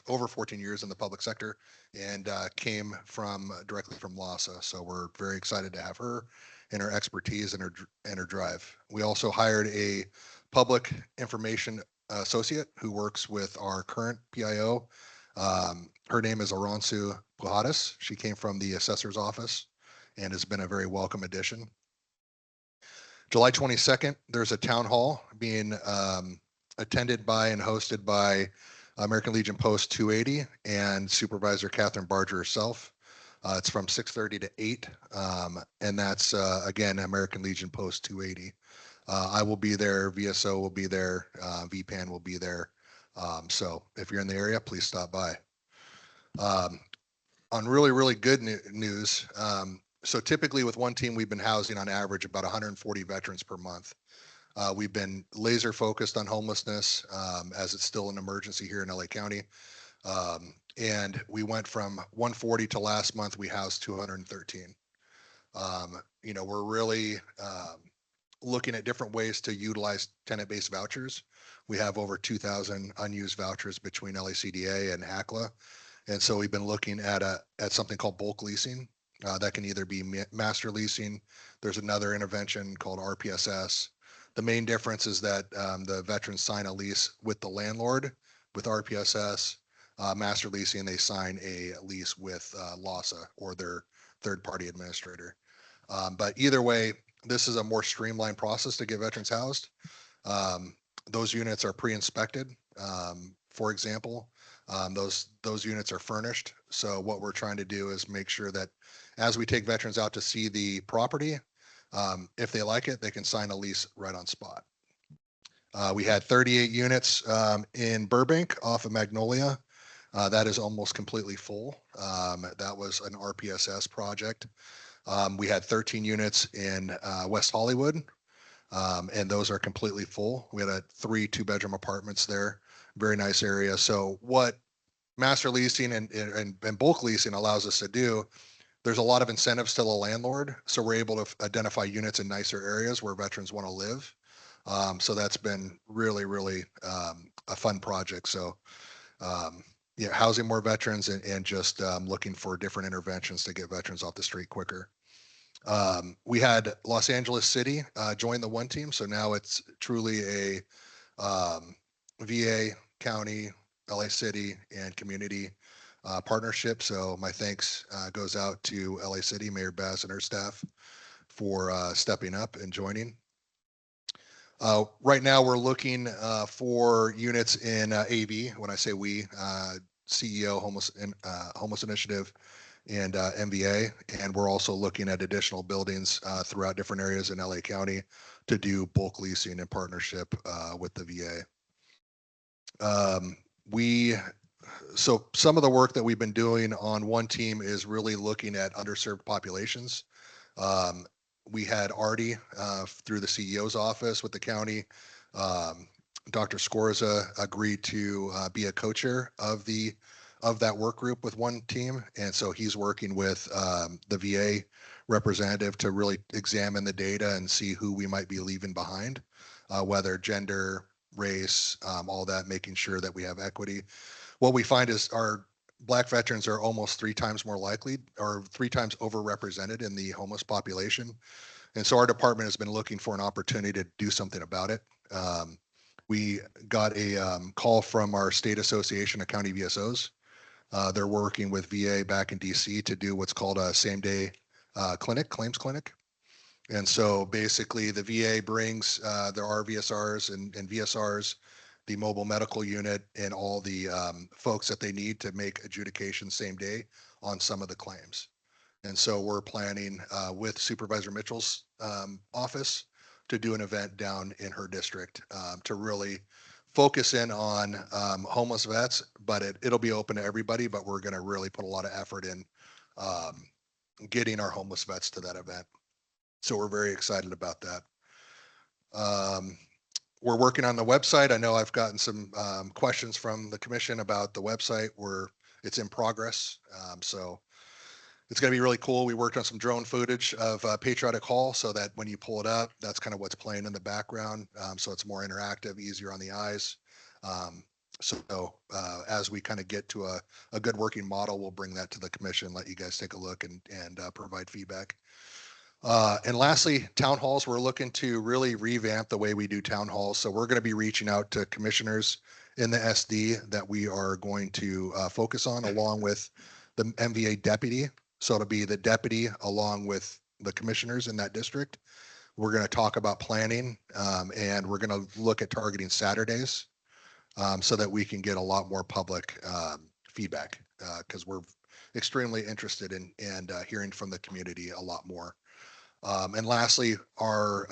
over 14 years in the public sector and came directly from LASA. So we're very excited to have her and her expertise and her drive. We also hired a public information associate who works with our current PIO. Her name is Aransu Pujadas. She came from the assessor's office and has been a very welcome addition. July 22nd, there's a town hall being attended by and hosted by American Legion Post 280 and Supervisor Catherine Barger herself. It's from 6:30 to 8. And that's, again, American Legion Post 280. I will be there. VSO will be there. VPAN will be there. So if you're in the area, please stop by. On really, really good news. So typically with one team, we've been housing on average about 140 veterans per month. We've been laser focused on homelessness as it's still an emergency here in LA County. And we went from 140 to last month, we housed 213. We're really looking at different ways to utilize tenant-based vouchers. We have over 2,000 unused vouchers between LACDA and HACLA. And so we've been looking at something called bulk leasing. That can either be master leasing. There's another intervention called RPSS. The main difference is that the veterans sign a lease with the landlord, with RPSS, master leasing, they sign a lease with LASA or their third-party administrator. But either way, this is a more streamlined process to get veterans housed. Those units are pre-inspected. For example, those units are furnished. So what we're trying to do is make sure that as we take veterans out to see the property, if they like it, they can sign a lease right on spot. We had 38 units in Burbank off of Magnolia. That is almost completely full. That was an RPSS project. We had 13 units in West Hollywood, and those are completely full. We had 3 2-bedroom apartments there. Very nice area. So what master leasing and bulk leasing allows us to do, there's a lot of incentives to the landlord. So we're able to identify units in nicer areas where veterans want to live. So that's been really, really a fun project. So yeah, housing more veterans and just looking for different interventions to get veterans off the street quicker. We had Los Angeles City join the one team. So now it's truly a VA, county, LA City, and community partnership. So my thanks goes out to LA City, Mayor Bass and her staff for stepping up and joining. Right now, we're looking for units in AV. When I say we, CEO, Homeless Initiative, and MVA. And we're also looking at additional buildings throughout different areas in LA County to do bulk leasing in partnership with the VA. So some of the work that we've been doing on one team is really looking at underserved populations. We had Artie through the CEO's office with the county. Dr. Scorza agreed to be a co-chair of that work group with one team. And so he's working with the VA representative to really examine the data and see who we might be leaving behind, whether gender, race, all that, making sure that we have equity. What we find is our Black veterans are almost 3 times more likely or 3 times overrepresented in the homeless population. And so our department has been looking for an opportunity to do something about it. We got a call from our state association of county VSOs. They're working with VA back in DC to do what's called a same-day claims clinic. And so basically the VA brings their RVSRs and VSRs, the mobile medical unit, and all the folks that they need to make adjudication same day on some of the claims. And so we're planning with Supervisor Mitchell's office to do an event down in her district to really focus in on homeless vets, but it'll be open to everybody, but we're going to really put a lot of effort in getting our homeless vets to that event. So we're very excited about that. We're working on the website. I know I've gotten some questions from the commission about the website where it's in progress. So it's going to be really cool. We worked on some drone footage of Patriotic Hall so that when you pull it up, that's kind of what's playing in the background. So it's more interactive, easier on the eyes. So as we kind of get to a good working model, we'll bring that to the commission, let you guys take a look and provide feedback. And lastly, town halls, we're looking to really revamp the way we do town halls. So we're going to be reaching out to commissioners in the SD that we are going to focus on along with the MVA deputy. So it'll be the deputy along with the commissioners in that district. We're going to talk about planning and we're going to look at targeting Saturdays so that we can get a lot more public feedback because we're extremely interested in hearing from the community a lot more. And lastly, our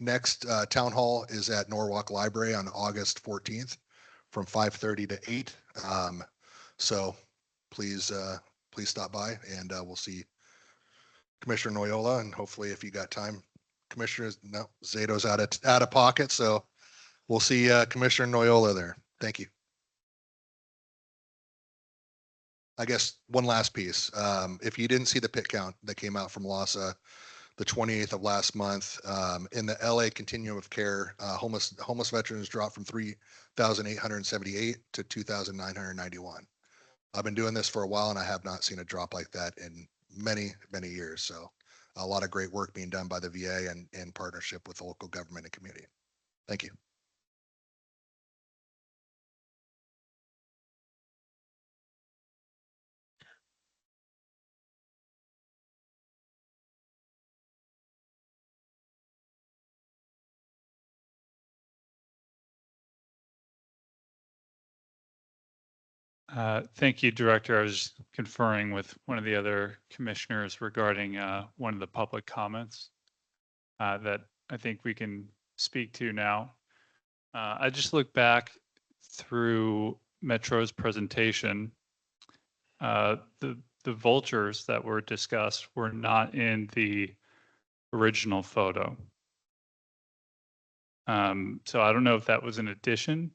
next town hall is at Norwalk Library on August 14th from 5:30 to 8. So please stop by and we'll see Commissioner Noyola, and hopefully if you got time, Commissioner, no, Zato's out of pocket. So we'll see Commissioner Noyola there. Thank you. I guess one last piece. If you didn't see the pit count that came out from LASA, the 28th of last month, in the LA continuum of care, homeless veterans dropped from 3,878 to 2,991. I've been doing this for a while and I have not seen a drop like that in many, many years. So a lot of great work being done by the VA and in partnership with the local government and community. Thank you. Thank you, Director. I was conferring with one of the other commissioners regarding one of the public comments that I think we can speak to now. I just look back through Metro's presentation. The vultures that were discussed were not in the original photo. So I don't know if that was an addition.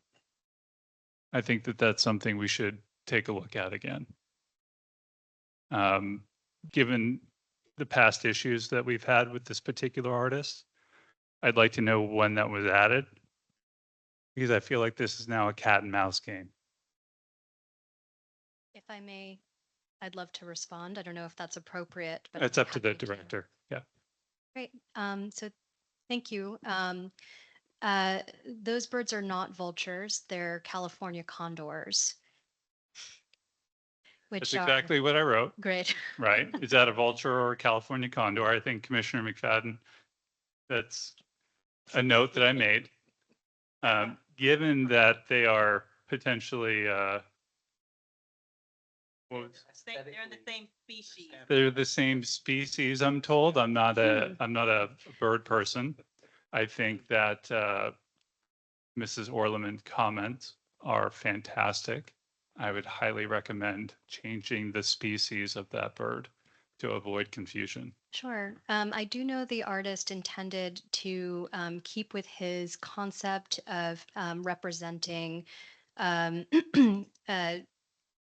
I think that that's something we should take a look at again. Given the past issues that we've had with this particular artist, I'd like to know when that was added, because I feel like this is now a cat and mouse game. If I may, I'd love to respond. I don't know if that's appropriate, but It's I'm up to the happy director. Yeah. Great. So thank you. Those birds are not vultures. They're California condors. That's Which are exactly what I wrote. great. Right. Is that a vulture or a California condor? I think Commissioner McFadden, that's a note that I made. Given that they are potentially, They're in the same species. they're the same species, I'm told. I'm not a bird person. I think that Mrs. Orleman's comments are fantastic. I would highly recommend changing the species of that bird to avoid confusion. Sure. I do know the artist intended to keep with his concept of representing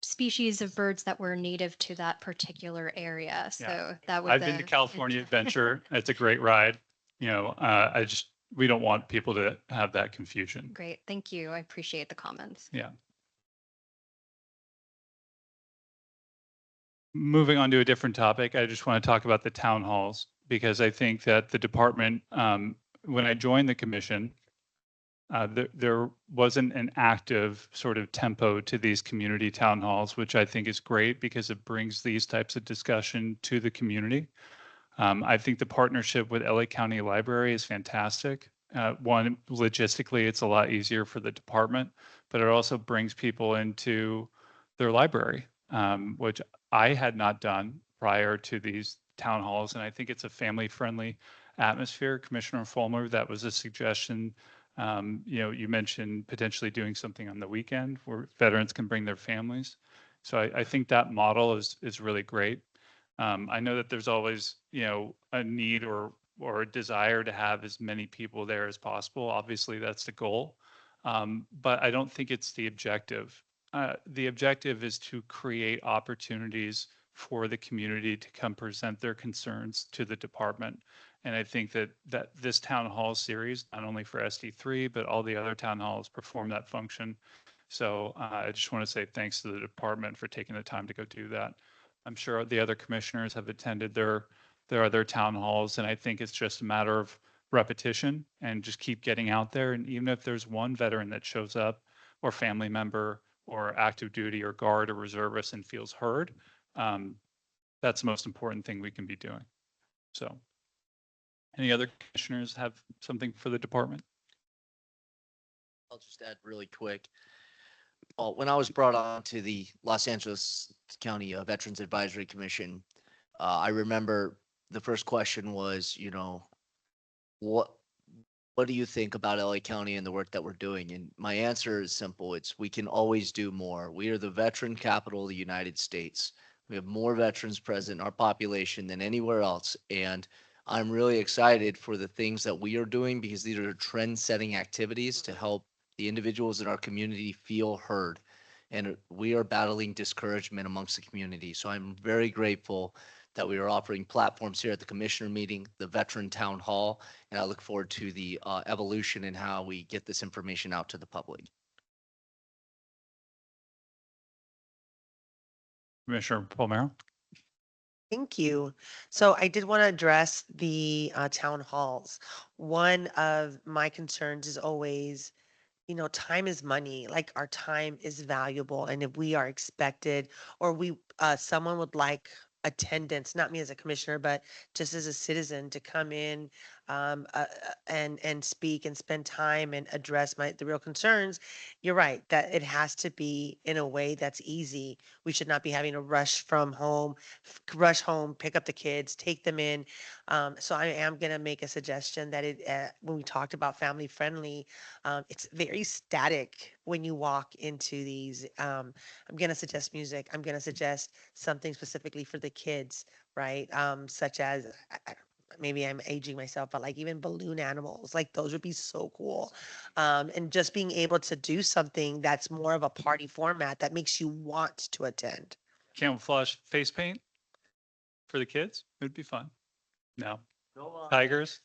species of birds that were native to that particular area. So that was I've been to California Adventure. It's a great ride. You know, we don't want people to have that confusion. Great. Thank you. I appreciate the comments. Yeah. Moving on to a different topic, I just want to talk about the town halls, because I think that the department, when I joined the commission, there wasn't an active sort of tempo to these community town halls, which I think is great because it brings these types of discussion to the community. I think the partnership with LA County Library is fantastic. One, logistically, it's a lot easier for the department, but it also brings people into their library, which I had not done prior to these town halls. And I think it's a family-friendly atmosphere. Commissioner Fulmer, that was a suggestion. You mentioned potentially doing something on the weekend where veterans can bring their families. So I think that model is really great. I know that there's always, a need or a desire to have as many people there as possible. Obviously, that's the goal. But I don't think it's the objective. The objective is to create opportunities for the community to come present their concerns to the department. And I think that this town hall series, not only for SD3, but all the other town halls perform that function. So I just want to say thanks to the department for taking the time to go do that. I'm sure the other commissioners have attended their other town halls, and I think it's just a matter of repetition and just keep getting out there. And even if there's one veteran that shows up, or family member, or active duty, or guard, or reservist, and feels heard, that's the most important thing we can be doing. So, any other commissioners have something for the department? I'll just add really quick. Well, when I was brought on to the Los Angeles County Veterans Advisory Commission, I remember the first question was, what do you think about LA County and the work that we're doing? And my answer is simple. It's we can always do more. We are the veteran capital of the United States. We have more veterans present in our population than anywhere else. And I'm really excited for the things that we are doing because these are trend-setting activities to help the individuals in our community feel heard. And we are battling discouragement amongst the community. So I'm very grateful that we are offering platforms here at the commissioner meeting, the veteran town hall, and I look forward to the evolution in how we get this information out to the public. Commissioner Palmero? Thank you. So I did want to address the town halls. One of my concerns is always, time is money. Like our time is valuable. And if we are expected or someone would like attendance, not me as a commissioner, but just as a citizen to come in and speak and spend time and address the real concerns, you're right that it has to be in a way that's easy. We should not be having to rush home, pick up the kids, take them in. So I am going to make a suggestion that when we talked about family friendly, it's very static when you walk into these. I'm going to suggest music. I'm going to suggest something specifically for the kids, right? Such as, maybe I'm aging myself, but like even balloon animals, like those would be so cool. And just being able to do something that's more of a party format that makes you want to attend. Camouflage face paint for the kids? It would be fun. No. Tigers?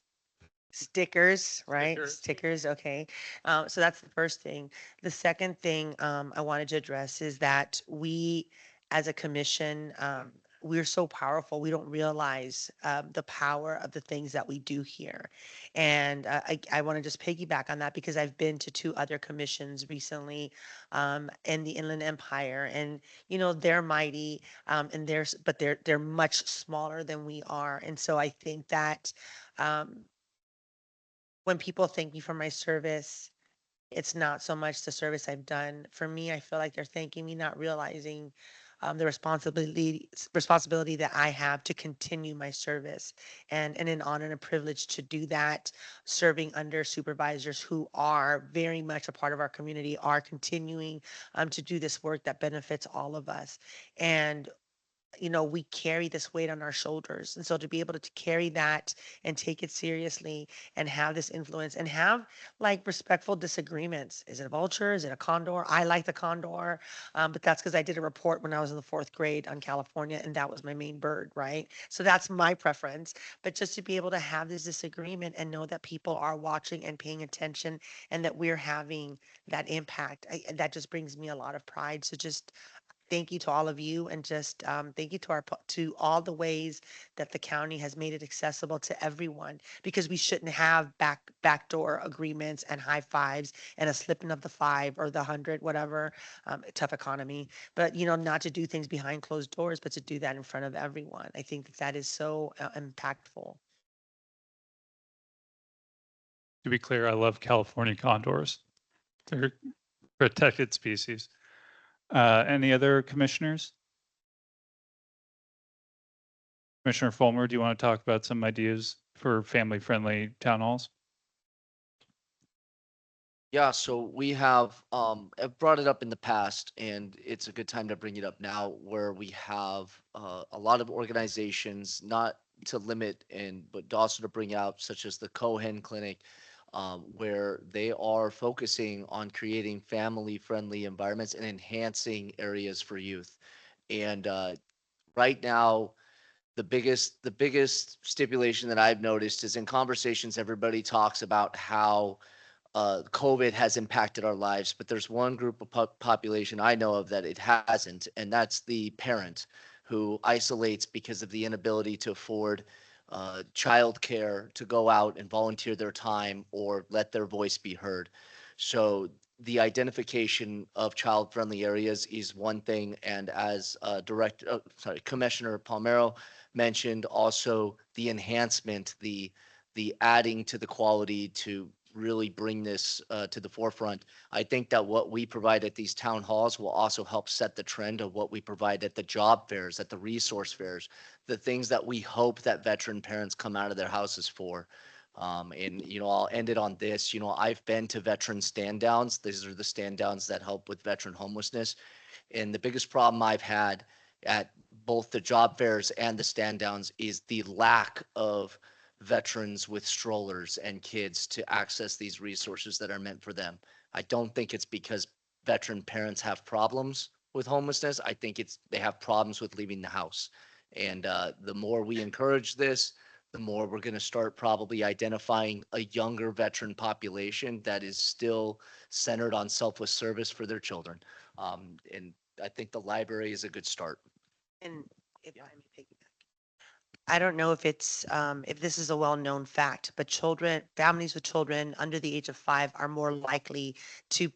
Stickers, right? Stickers. Stickers, okay. So that's the first thing. The second thing I wanted to address is that we, as a commission, we're so powerful. We don't realize the power of the things that we do here. And I want to just piggyback on that because I've been to 2 other commissions recently in the Inland Empire, and they're mighty, and they're much smaller than we are. And so I think that. Um, when people thank me for my service, it's not so much the service I've done. For me, I feel like they're thanking me, not realizing the responsibility that I have to continue my service, and an honor and a privilege to do that, serving under supervisors who are very much a part of our community, are continuing to do this work that benefits all of us. And we carry this weight on our shoulders. And so to be able to carry that and take it seriously and have this influence and have like respectful disagreements. Is it a vulture? Is it a condor? I like the condor, but that's because I did a report when I was in the 4th grade on California, and that was my main bird, right? So that's my preference. But just to be able to have this disagreement and know that people are watching and paying attention and that we're having that impact, that just brings me a lot of pride. So just thank you to all of you, and just thank you to all the ways that the county has made it accessible to everyone, because we shouldn't have backdoor agreements and high fives and a slipping of the 5 or the 100, whatever. Tough economy, but not to do things behind closed doors, but to do that in front of everyone. I think that is so impactful. To be clear, I love California condors. They're protected species. Any other commissioners? Commissioner Fulmer, do you want to talk about some ideas for family-friendly town halls? Yeah, so we have, I've brought it up in the past, and it's a good time to bring it up now, where we have a lot of organizations, not to limit but also to bring out, such as the Cohen Clinic, where they are focusing on creating family-friendly environments and enhancing areas for youth. And right now, the biggest stipulation that I've noticed is in conversations, everybody talks about how COVID has impacted our lives, but there's one group of population I know of that it hasn't, and that's the parent who isolates because of the inability to afford childcare, to go out and volunteer their time or let their voice be heard. So the identification of child-friendly areas is one thing, and as Commissioner Palmero mentioned, also the enhancement, the adding to the quality to really bring this to the forefront. I think that what we provide at these town halls will also help set the trend of what we provide at the job fairs, at the resource fairs, the things that we hope that veteran parents come out of their houses for. And I'll end it on this. I've been to veteran stand downs. These are the stand downs that help with veteran homelessness. And the biggest problem I've had at both the job fairs and the stand downs is the lack of veterans with strollers and kids to access these resources that are meant for them. I don't think it's because veteran parents have problems with homelessness. I think they have problems with leaving the house. And the more we encourage this, the more we're going to start probably identifying a younger veteran population that is still centered on selfless service for their children. And I think the library is a good start. And if I may piggyback, I don't know if it's, if this is a well-known fact, but families with children under the age of 5 are more likely to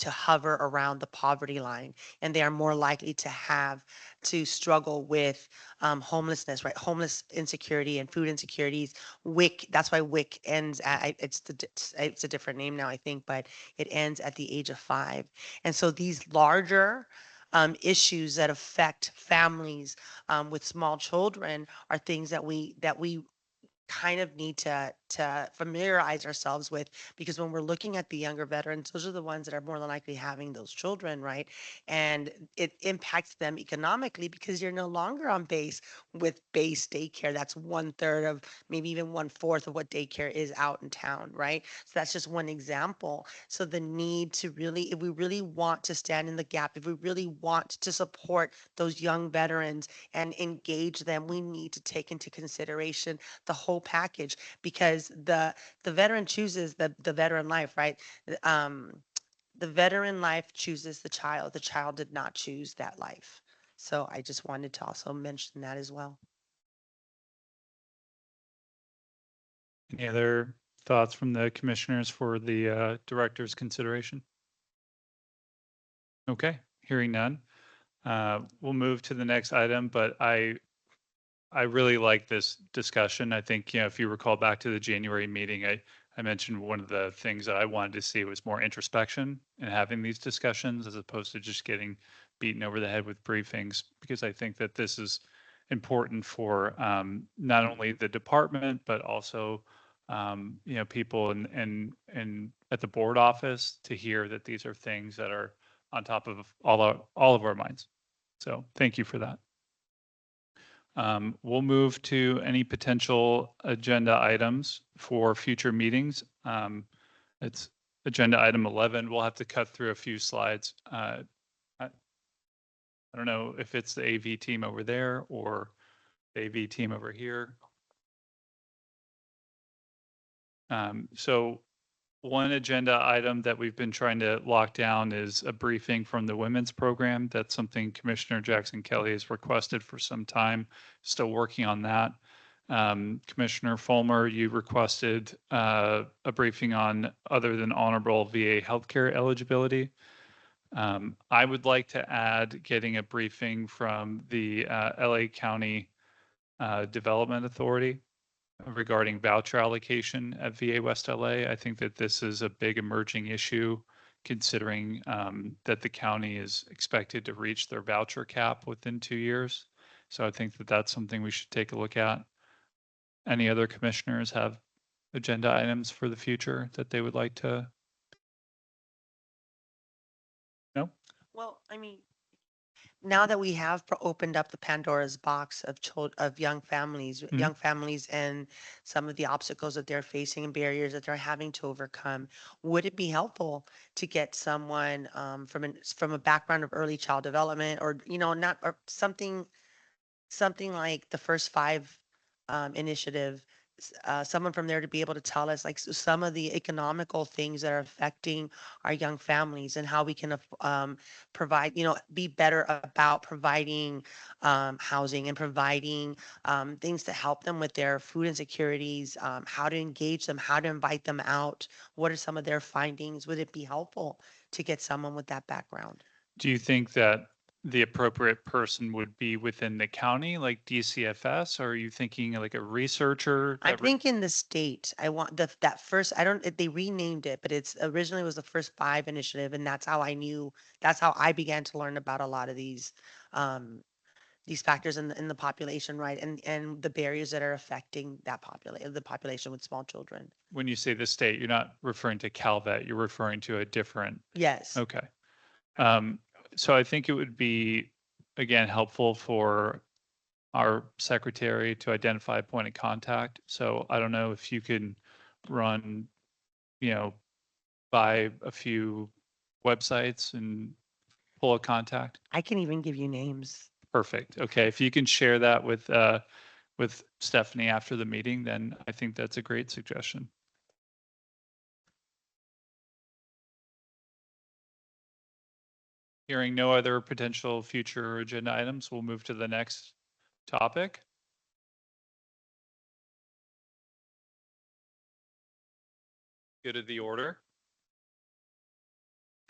hover around the poverty line, and they are more likely to struggle with homelessness, right? Homeless insecurity and food insecurities. WIC, that's why WIC ends at, it's a different name now, I think, but it ends at the age of 5. And so these larger issues that affect families with small children are things that we kind of need to familiarize ourselves with, because when we're looking at the younger veterans, those are the ones that are more than likely having those children, right? And it impacts them economically because you're no longer on base with base daycare. That's 1/3 of, maybe even 1/4 of what daycare is out in town, right? So that's just one example. So the need to really, if we really want to stand in the gap, if we really want to support those young veterans and engage them, we need to take into consideration the whole package, because the veteran chooses the veteran life, right? The veteran life chooses the child did not choose that life. So I just wanted to also mention that as well. Any other thoughts from the commissioners for the director's consideration? Okay, hearing none. We'll move to the next item, but I really like this discussion. I think, if you recall back to the January meeting, I mentioned one of the things that I wanted to see was more introspection and having these discussions as opposed to just getting beaten over the head with briefings, because I think that this is important for not only the department, but also people and at the board office to hear that these are things that are on top of all of our minds. So thank you for that. We'll move to any potential agenda items for future meetings. It's agenda item 11. We'll have to cut through a few slides. I don't know if it's the AV team over there or the AV team over here. So one agenda item that we've been trying to lock down is a briefing from the women's program. That's something Commissioner Jackson Kelly has requested for some time. Still working on that. Commissioner Fulmer, you requested a briefing on other than honorable VA healthcare eligibility. I would like to add getting a briefing from the LA County Development Authority regarding voucher allocation at VA West LA. I think that this is a big emerging issue, considering that the county is expected to reach their voucher cap within 2 years. So I think that that's something we should take a look at. Any other commissioners have agenda items for the future that they would like to? No? Well, I mean, now that we have opened up the Pandora's box of young families, and some of the obstacles that they're facing and barriers that they're having to overcome, would it be helpful to get someone from a background of early child development, or not, or something like the First Five initiative, someone from there to be able to tell us like some of the economical things that are affecting our young families, and how we can provide, be better about providing housing and providing things to help them with their food insecurities, how to engage them, how to invite them out. What are some of their findings? Would it be helpful to get someone with that background? Do you think that the appropriate person would be within the county, like DCFS, or are you thinking like a researcher? I'm thinking the state. I want that first, I don't, they renamed it, but it's originally was the First Five initiative. And that's how that's how I began to learn about a lot of these factors in the population, right? And the barriers that are affecting the population with small children. When you say the state, you're not referring to Calvet, you're referring to a different. Yes. Okay. So I think it would be, again, helpful for our secretary to identify a point of contact. So I don't know if you can run, by a few websites and pull a contact. I can even give you names. Perfect. Okay. If you can share that with Stephanie after the meeting, then I think that's a great suggestion. Hearing no other potential future agenda items, we'll move to the next topic. Good of the order.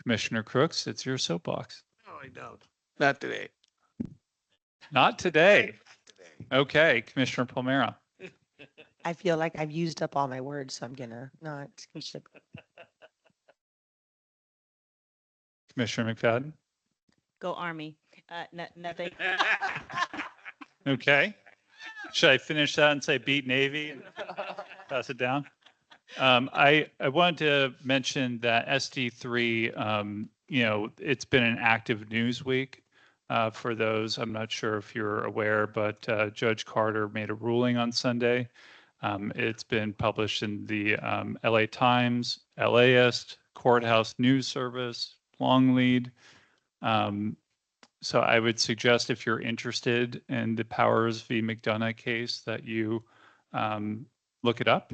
Commissioner Crooks, it's your soapbox. No, I don't. Not today. Not today. Okay, Commissioner Palmera. I feel like I've used up all my words, so I'm gonna not. Commissioner McFadden. Go Army. Nothing. Okay. Should I finish that and say beat Navy and pass it down? I wanted to mention that SD3, it's been an active news week. For those, I'm not sure if you're aware, but Judge Carter made a ruling on Sunday. It's been published in the LA Times, LAist, Courthouse News Service, Longlead. So I would suggest if you're interested in the Powers v. McDonough case that you look it up.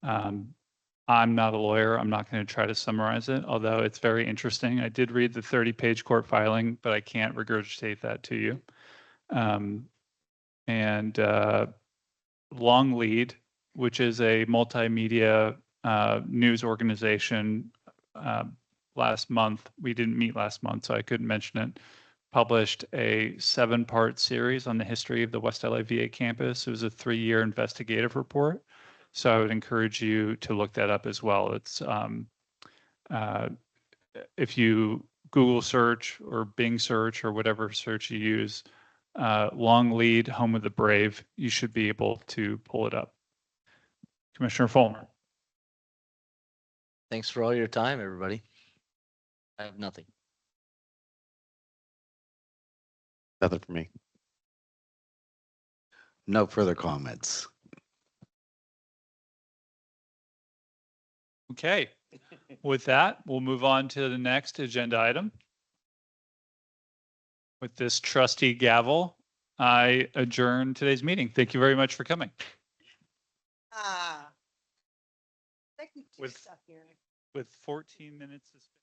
I'm not a lawyer. I'm not going to try to summarize it, although it's very interesting. I did read the 30-page court filing, but I can't regurgitate that to you. Longlead, which is a multimedia news organization, last month, we didn't meet last month, so I couldn't mention it, published a 7-part series on the history of the West LA VA campus. It was a 3-year investigative report. So I would encourage you to look that up as well. It's if you Google search or Bing search or whatever search you use, Longlead, Home of the Brave, you should be able to pull it up. Commissioner Fulmer. Thanks for all your time, everybody. I have nothing. Nothing for me. No further comments. Okay, with that, we'll move on to the next agenda item. With this trusty gavel, I adjourn today's meeting. Thank you very much for coming. With 14 minutes to spare.